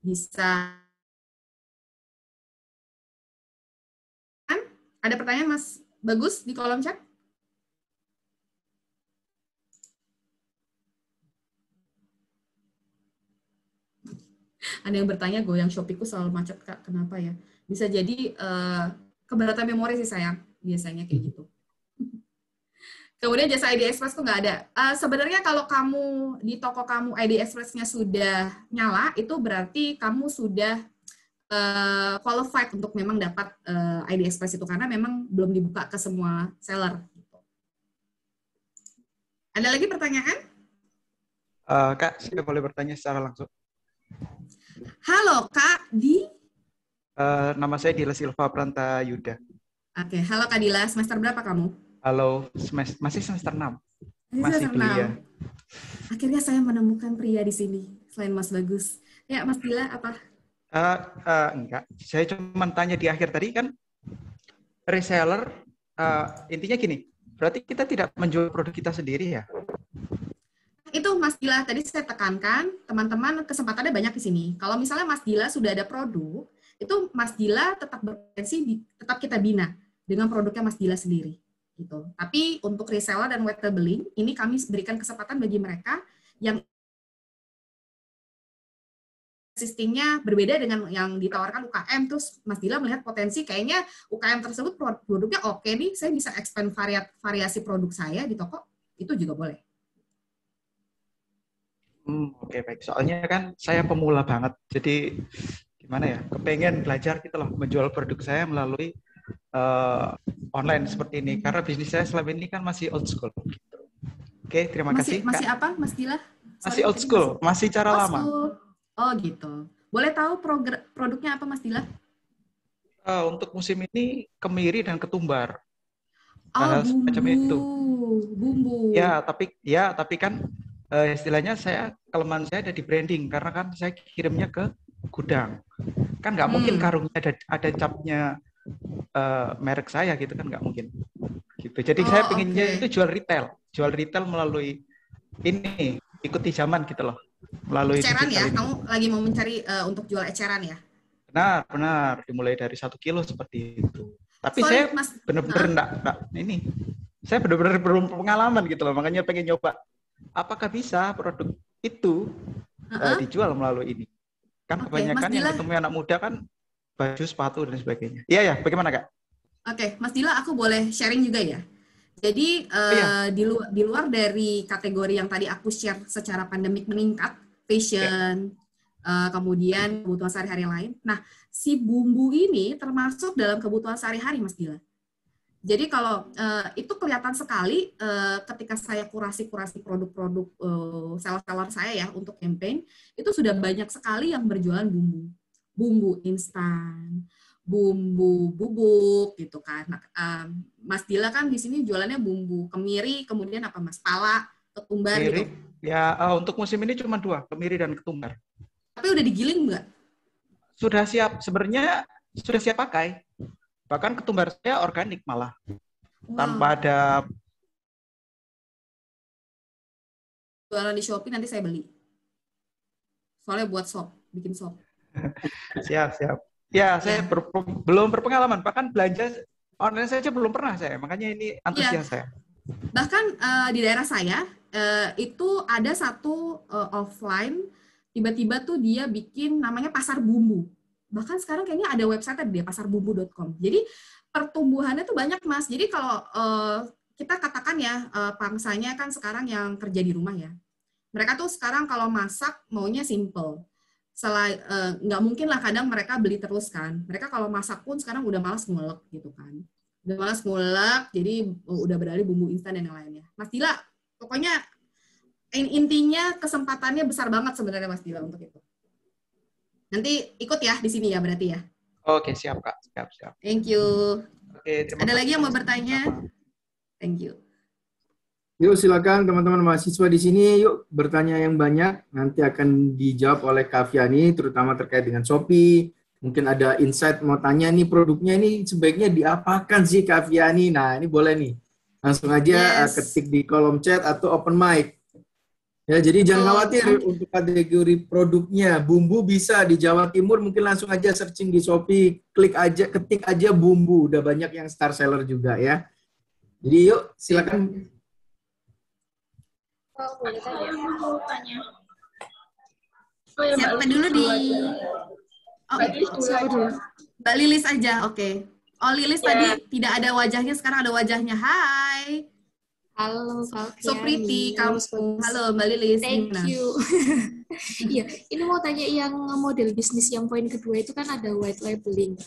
bisa. Ada pertanyaan Mas Bagus di kolom chat? Ada yang bertanya, goyang Shopee-ku selalu macet, Kak. Kenapa ya? Bisa jadi keberatan memori sih sayang. Biasanya kayak gitu. Kemudian jasa ID Express tuh nggak ada. Sebenarnya kalau kamu di toko kamu ID Express-nya sudah nyala, itu berarti kamu sudah qualified untuk memang dapat ID Express itu. Karena memang belum dibuka ke semua seller. Gitu. Ada lagi pertanyaan? Kak, saya boleh bertanya secara langsung? Halo Kak, nama saya Dila Silva Pranta Yuda. Oke, halo Kak Dila, semester berapa kamu? Halo, masih semester 6. Masih pria. Akhirnya saya menemukan pria di sini, selain Mas Bagus. Ya, Mas Dila, apa? Enggak, saya cuma tanya di akhir tadi kan, reseller, intinya gini, berarti kita tidak menjual produk kita sendiri ya? Itu Mas Dila tadi saya tekankan, teman-teman kesempatannya banyak di sini. Kalau misalnya Mas Dila sudah ada produk, itu Mas Dila tetap berpotensi tetap kita bina dengan produknya Mas Dila sendiri. gitu. Tapi untuk reseller dan white labeling, ini kami berikan kesempatan bagi mereka yang existing-nya berbeda dengan yang ditawarkan UKM, terus Mas Dila melihat potensi kayaknya UKM tersebut produknya oke nih, saya bisa expand variasi produk saya di toko, itu juga boleh. Oke, baik. Soalnya kan saya pemula banget, jadi gimana ya, kepengen belajar gitu loh, menjual produk saya melalui online seperti ini, karena bisnis saya selama ini kan masih old school. Oke, terima kasih. Masih apa, Mas Dila? Masih old school, masih cara lama. Oh gitu. Boleh tahu produknya apa, Mas Dila? Untuk musim ini kemiri dan ketumbar. Oh, semacam itu. Bumbu. Ya, tapi kan istilahnya kelemahan saya ada di branding, karena kan saya kirimnya ke gudang. Kan nggak mungkin karungnya ada capnya merek saya gitu kan, nggak mungkin. Gitu. Jadi saya pengennya itu jual retail melalui ini, ikuti zaman gitu loh. Melalui eceran ya, kamu lagi mau mencari untuk jual eceran ya? Benar, dimulai dari 1 kilo seperti itu. Tapi saya benar-benar enggak ini. Saya benar-benar belum pengalaman gitu loh, makanya pengen nyoba. Apakah bisa produk itu dijual melalui ini? Kan kebanyakan yang ketemu anak muda kan baju, sepatu dan sebagainya. Iya, bagaimana Kak? Oke, Mas Dila, aku boleh sharing juga ya. Jadi di luar dari kategori yang tadi aku share secara pandemik meningkat, fashion, kemudian kebutuhan sehari-hari lain. Nah, si bumbu ini termasuk dalam kebutuhan sehari-hari, Mas Dila. Jadi kalau itu kelihatan sekali ketika saya kurasi produk-produk seller-seller saya ya untuk campaign, itu sudah banyak sekali yang berjualan bumbu instan, bumbu bubuk gitu kan. Nah, Mas Dila kan di sini jualannya bumbu kemiri, kemudian apa Mas? Pala, ketumbar gitu. Ya, untuk musim ini cuma 2, kemiri dan ketumbar. Tapi udah digiling nggak? Sudah siap, sebenarnya sudah siap pakai. Bahkan ketumbar saya organik malah. Tanpa ada jualan di Shopee nanti saya beli. Soalnya buat bikin sop. Siap. Ya, saya belum berpengalaman. Bahkan belanja online saja belum pernah saya. Makanya ini antusias saya. Bahkan di daerah saya itu ada satu offline, tiba-tiba tuh dia bikin namanya pasar bumbu. Bahkan sekarang kayaknya ada website dia, pasarbumbu.com. Jadi pertumbuhannya tuh banyak, Mas. Jadi kalau kita katakan ya, pangsanya kan sekarang yang kerja di rumah ya. Mereka tuh sekarang kalau masak maunya simple. Nggak mungkin lah kadang mereka beli terus kan. Mereka kalau masak pun sekarang udah malas ngulek gitu kan. Udah malas ngulek, jadi udah beralih bumbu instan dan yang lainnya. Mas Dila, pokoknya intinya kesempatannya besar banget sebenarnya Mas Dila untuk itu. Nanti ikut ya di sini ya berarti ya. Oke, siap Kak. Siap. Thank you. Oke, ada lagi yang mau bertanya? Thank you. Yuk silakan teman-teman mahasiswa di sini, yuk bertanya yang banyak. Nanti akan dijawab oleh Kak Fiani, terutama terkait dengan Shopee. Mungkin ada insight mau tanya nih produknya ini sebaiknya diapakan sih Kak Fiani? Nah ini boleh nih, langsung aja ketik di kolom chat atau open mic. Ya, jadi jangan khawatir untuk kategori produknya. Bumbu bisa di Jawa Timur, mungkin langsung aja searching di Shopee, ketik aja bumbu. Udah banyak yang star seller juga ya. Jadi yuk, silakan. Boleh tanya. Siapa dulu di... siapa dulu? Mbak Lilis aja, oke. Oh, Lilis tadi tidak ada wajahnya, sekarang ada wajahnya. Hai. Halo, Kak So pretty kamu. Halo, Mbak Lilis. Thank you. Iya, ini mau tanya yang model bisnis yang poin kedua itu kan ada white labeling.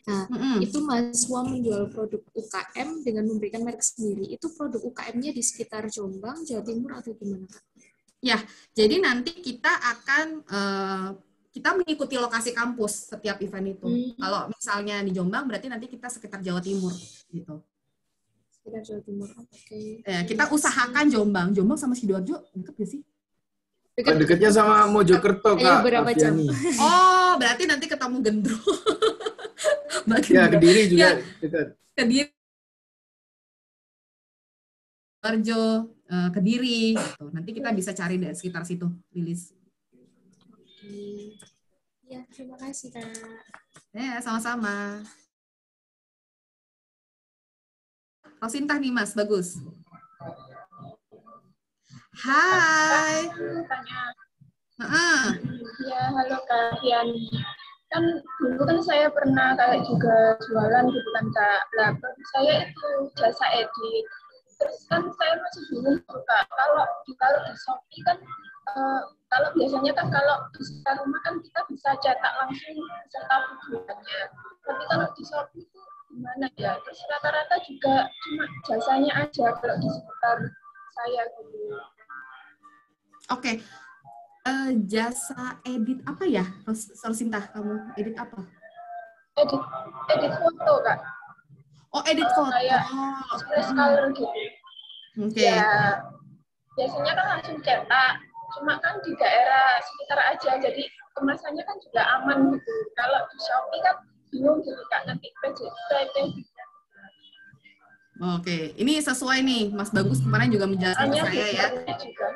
Nah, itu mahasiswa menjual produk UKM dengan memberikan merek sendiri. Itu produk UKM-nya di sekitar Jombang, Jawa Timur atau gimana, Kak? Ya, jadi nanti kita akan kita mengikuti lokasi kampus setiap event itu. Kalau misalnya di Jombang, berarti nanti kita sekitar Jawa Timur gitu. Jawa Timur, oke. Ya, kita usahakan Jombang sama Sidoarjo dekat gak sih? Dekatnya sama Mojokerto, Kak. Berapa jam? Oh, berarti nanti ketemu Gendro. Ya, Kediri juga dekat. Kediri, Sidoarjo, Kediri, gitu. Nanti kita bisa cari dari sekitar situ, Lilis. Oke. Ya, terima kasih, Kak. Ya, sama-sama. Rosinta nih Mas, bagus. Hai. Ya, halo Kak Yani. Kan dulu kan saya pernah kayak juga jualan gitu kan Kak. Nah, saya itu jasa edit. Terus kan saya masih bingung tuh Kak. Kalau di Shopee kan, kalau biasanya kan kalau di sekitar rumah kan kita bisa cetak langsung beserta videonya. Tapi kalau di Shopee itu gimana ya? Terus rata-rata juga cuma jasanya aja kalau di sekitar saya gitu. Oke. Jasa edit apa ya, Rosinta? Kamu edit apa? Edit foto, Kak. Oh, edit foto. Kayak express color gitu. Oke. Ya, biasanya kan langsung cetak. Cuma kan di daerah sekitar aja, jadi kemasannya kan juga aman gitu. Kalau di Shopee kan bingung gitu, Kak. Nanti PJT. Oke, ini sesuai nih, Mas Bagus kemarin juga menjelaskan ke saya ya. Juga.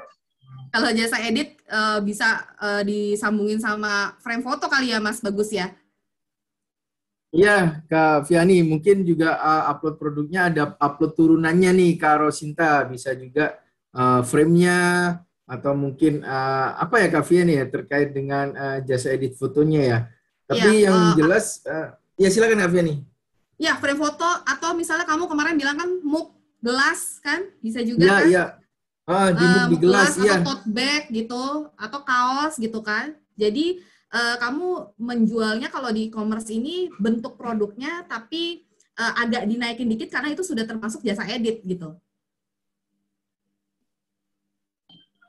Kalau jasa edit bisa disambungin sama frame foto kali ya Mas Bagus ya? Iya Kak Viani, mungkin juga upload produknya ada upload turunannya nih Kak Rosinta, bisa juga frame-nya atau mungkin apa ya Kak Viani ya terkait dengan jasa edit fotonya ya. Tapi ya, yang jelas ya silakan Kak Viani. Ya frame foto atau misalnya kamu kemarin bilang kan mug gelas kan bisa juga ya, kan? Iya. Di gelas atau tote bag gitu atau kaos gitu kan. Jadi kamu menjualnya kalau di e-commerce ini bentuk produknya tapi agak dinaikin dikit karena itu sudah termasuk jasa edit gitu.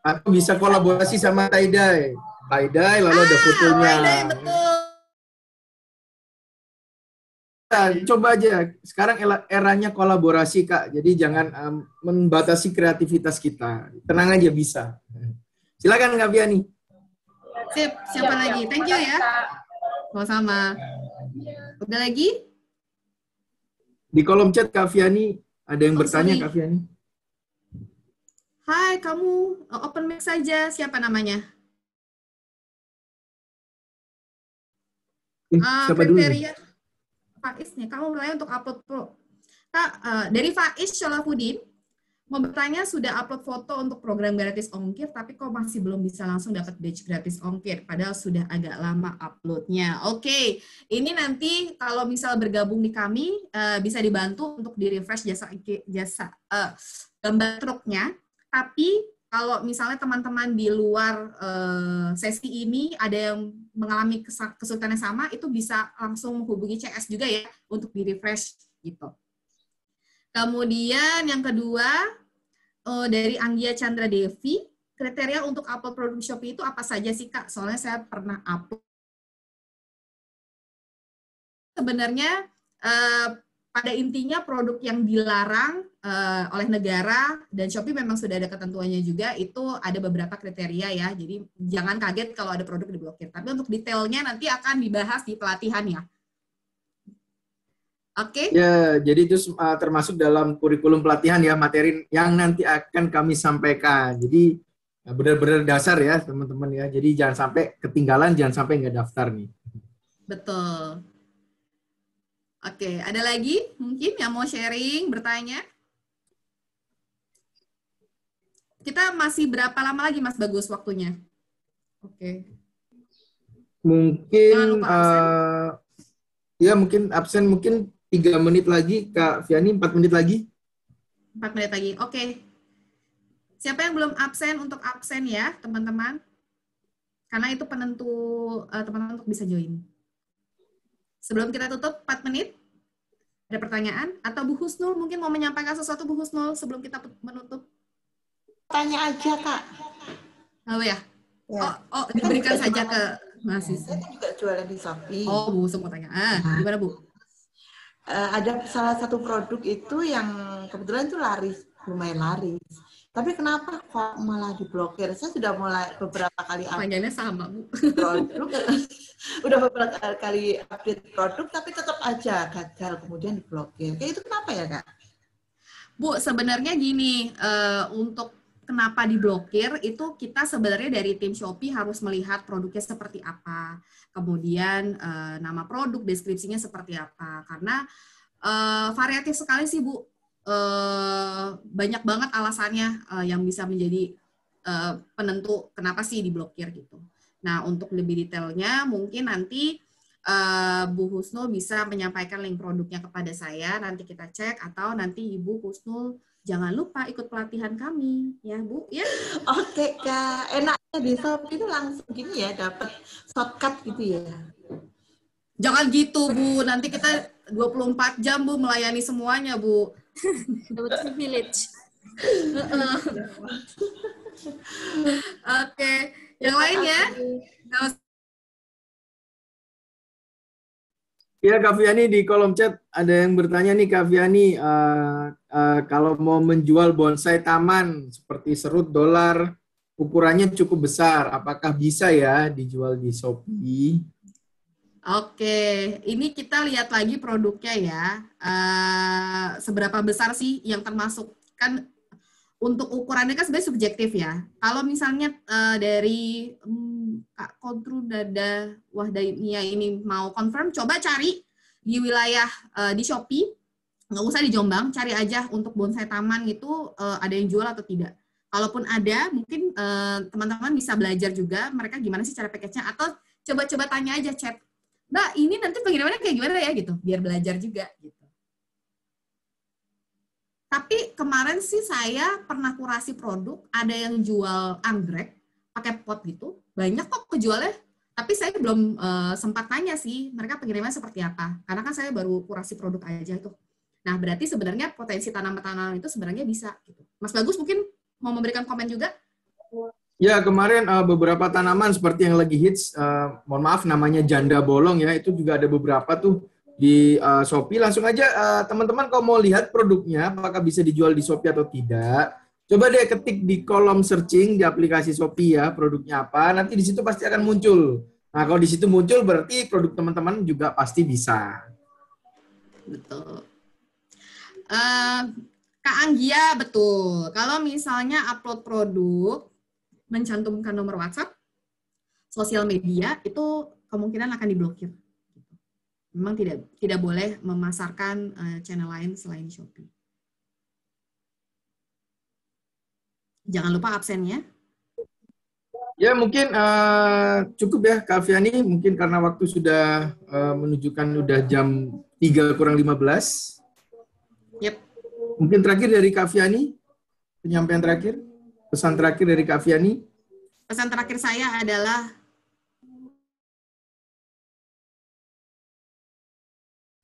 Atau bisa kolaborasi sama tie-dye. Tie-dye lalu ada fotonya. Tie-dye betul. Coba aja, sekarang eranya kolaborasi Kak, jadi jangan membatasi kreativitas kita. Tenang aja bisa. Silakan Kak Viani. Sip, siapa lagi? Thank you ya. Sama-sama. Udah lagi? Di kolom chat Kak Viani, ada yang bertanya Kak Viani. Hai, kamu open mic saja. Siapa namanya? Siapa kriteria dulu? Faiz nih, kamu mulai untuk upload pro. Kak, dari Faiz Syolahuddin, mau bertanya sudah upload foto untuk program gratis ongkir, tapi kok masih belum bisa langsung dapat badge gratis ongkir, padahal sudah agak lama uploadnya. Oke, ini nanti kalau misal bergabung di kami, bisa dibantu untuk di-refresh jasa gambar truknya, tapi kalau misalnya teman-teman di luar sesi ini ada yang mengalami kesulitan yang sama, itu bisa langsung menghubungi CS juga ya untuk di-refresh gitu. Kemudian yang kedua dari Anggia Chandra Devi, kriteria untuk upload produk Shopee itu apa saja sih Kak? Soalnya saya pernah upload. Sebenarnya pada intinya produk yang dilarang oleh negara dan Shopee memang sudah ada ketentuannya juga, itu ada beberapa kriteria ya, jadi jangan kaget kalau ada produk diblokir. Tapi untuk detailnya nanti akan dibahas di pelatihan ya. Oke? Ya, jadi itu termasuk dalam kurikulum pelatihan ya, materi yang nanti akan kami sampaikan. Jadi benar-benar dasar ya teman-teman ya, jadi jangan sampai ketinggalan, jangan sampai nggak daftar nih. Betul. Oke, ada lagi mungkin yang mau sharing, bertanya? Kita masih berapa lama lagi Mas Bagus waktunya? Oke. Mungkin ya mungkin absen mungkin 3 menit lagi Kak Viani, 4 menit lagi. 4 menit lagi. Oke. Siapa yang belum absen untuk absen ya, teman-teman? Karena itu penentu teman-teman untuk bisa join. Sebelum kita tutup 4 menit, ada pertanyaan? Atau Bu Husnul mungkin mau menyampaikan sesuatu Bu Husnul sebelum kita menutup? Tanya aja, Kak. Oh ya? Oh diberikan saja ke mahasiswa. Saya juga jualan di Shopee. Oh, Bu Husnul mau tanya. Gimana Bu? Ada salah satu produk itu yang kebetulan itu laris, lumayan laris. Tapi kenapa kok malah diblokir? Saya sudah mulai beberapa kali Pertanyaannya sama, Bu. Produk, udah beberapa kali update produk, tapi tetap aja gagal, kemudian diblokir. Kayak itu kenapa ya, Kak? Bu, sebenarnya gini, untuk kenapa diblokir, itu kita sebenarnya dari tim Shopee harus melihat produknya seperti apa. Kemudian nama produk, deskripsinya seperti apa. Karena variatif sekali sih, Bu. banyak banget alasannya yang bisa menjadi penentu kenapa sih diblokir gitu. Nah, untuk lebih detailnya mungkin nanti Bu Husnul bisa menyampaikan link produknya kepada saya, nanti kita cek, atau nanti Ibu Husnul jangan lupa ikut pelatihan kami, ya Bu, ya. Oke Kak, enaknya di Shopee itu langsung gini ya, dapat shortcut gitu ya. Jangan gitu Bu, nanti kita 24 jam Bu melayani semuanya Bu. Dapat privilege. Oke, yang lain ya? Ya, Kak Fiani, di kolom chat ada yang bertanya nih, Kak Fiani, kalau mau menjual bonsai taman seperti serut dolar, ukurannya cukup besar, apakah bisa ya dijual di Shopee? Oke, ini kita lihat lagi produknya ya. Seberapa besar sih yang termasuk, kan untuk ukurannya kan sebenarnya subjektif ya. Kalau misalnya dari Kak Kontru Dada Wahdania ini mau confirm, coba cari di wilayah di Shopee, nggak usah di Jombang, cari aja untuk bonsai taman gitu ada yang jual atau tidak. Kalaupun ada, mungkin teman-teman bisa belajar juga mereka gimana sih cara package-nya, atau coba-coba tanya aja chat, Mbak, ini nanti pengirimannya kayak gimana ya gitu, biar belajar juga gitu. Tapi kemarin sih saya pernah kurasi produk, ada yang jual anggrek pakai pot gitu, banyak kok kejualnya. Tapi saya belum sempat tanya sih mereka pengirimannya seperti apa, karena kan saya baru kurasi produk aja itu. Nah, berarti sebenarnya potensi tanaman-tanaman itu sebenarnya bisa gitu. Mas Bagus mungkin mau memberikan komen juga? Ya, kemarin beberapa tanaman seperti yang lagi hits, mohon maaf namanya janda bolong ya, itu juga ada beberapa tuh di Shopee. Langsung aja teman-teman kalau mau lihat produknya apakah bisa dijual di Shopee atau tidak, coba deh ketik di kolom searching di aplikasi Shopee ya, produknya apa, nanti di situ pasti akan muncul. Nah, kalau di situ muncul berarti produk teman-teman juga pasti bisa. Betul. Kak Anggia, betul. Kalau misalnya upload produk, mencantumkan nomor WhatsApp, sosial media, itu kemungkinan akan diblokir. Memang tidak boleh memasarkan channel lain selain Shopee. Jangan lupa absennya. Ya, mungkin cukup ya Kak Fiani, mungkin karena waktu sudah menunjukkan udah jam 3 kurang 15. Yep. Mungkin terakhir dari Kak Fiani, penyampaian terakhir. Pesan terakhir dari Kak Fiani? Pesan terakhir saya adalah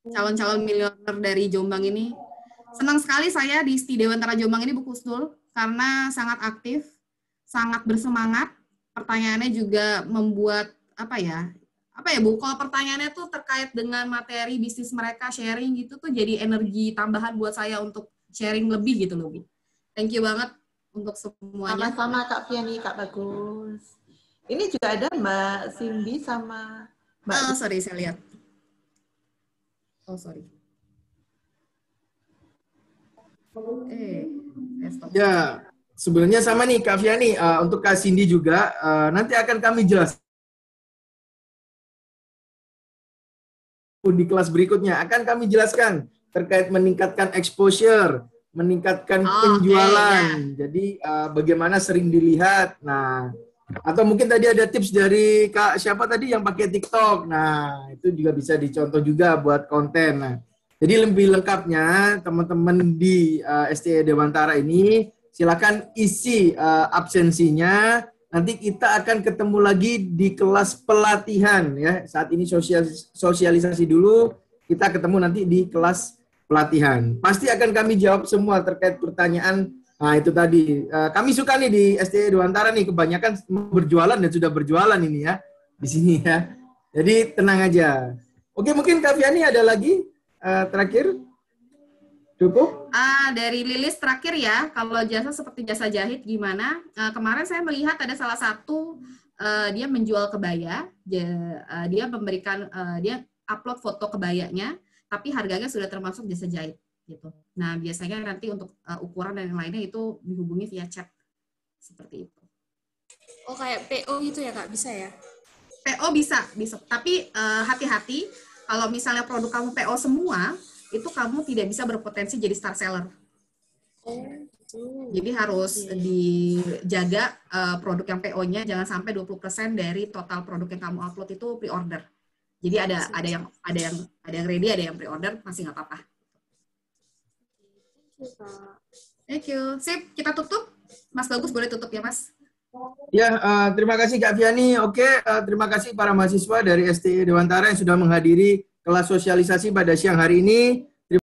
calon-calon miliuner dari Jombang ini. Senang sekali saya di STI Dewantara Jombang ini, Bu Husnul, karena sangat aktif, sangat bersemangat. Pertanyaannya juga membuat apa ya Bu? Kalau pertanyaannya tuh terkait dengan materi bisnis mereka, sharing gitu tuh jadi energi tambahan buat saya untuk sharing lebih gitu loh, Bu. Thank you banget untuk semuanya. Sama-sama Kak Fiani, Kak Bagus. Ini juga ada Mbak Cindy sama Mbak. Oh, sorry, saya lihat. Oh, sorry. Ya, sebenarnya sama nih Kak Fiani, untuk Kak Cindy juga, nanti akan kami jelaskan di kelas berikutnya. Akan kami jelaskan terkait meningkatkan exposure, meningkatkan penjualan. Ya. Jadi bagaimana sering dilihat. Nah, atau mungkin tadi ada tips dari Kak siapa tadi yang pakai TikTok. Nah, itu juga bisa dicontoh juga buat konten. Nah, jadi lebih lengkapnya teman-teman di STI Dewantara ini silakan isi absensinya. Nanti kita akan ketemu lagi di kelas pelatihan ya. Saat ini sosialisasi dulu, kita ketemu nanti di kelas pelatihan. Pasti akan kami jawab semua terkait pertanyaan. Nah, itu tadi. Kami suka nih di STI Dewantara nih, kebanyakan berjualan dan sudah berjualan ini ya. Di sini ya. Jadi tenang aja. Oke, mungkin Kak Fiani ada lagi terakhir? Cukup? Dari Lilis terakhir ya, kalau jasa seperti jasa jahit gimana? Kemarin saya melihat ada salah satu, dia menjual kebaya, dia memberikan, dia upload foto kebayanya, tapi harganya sudah termasuk jasa jahit gitu. Nah, biasanya nanti untuk ukuran dan yang lainnya itu dihubungi via chat seperti itu. Oh, kayak PO gitu ya Kak, bisa ya? PO bisa. Tapi hati-hati kalau misalnya produk kamu PO semua, itu kamu tidak bisa berpotensi jadi star seller. Jadi harus dijaga produk yang PO-nya jangan sampai 20% dari total produk yang kamu upload itu pre-order. Jadi ada yang ready, ada yang pre-order, masih nggak apa-apa. Thank you. Sip, kita tutup. Mas Bagus boleh tutup ya, Mas? Ya, terima kasih Kak Fiani. Oke, terima kasih para mahasiswa dari STI Dewantara yang sudah menghadiri kelas sosialisasi pada siang hari ini.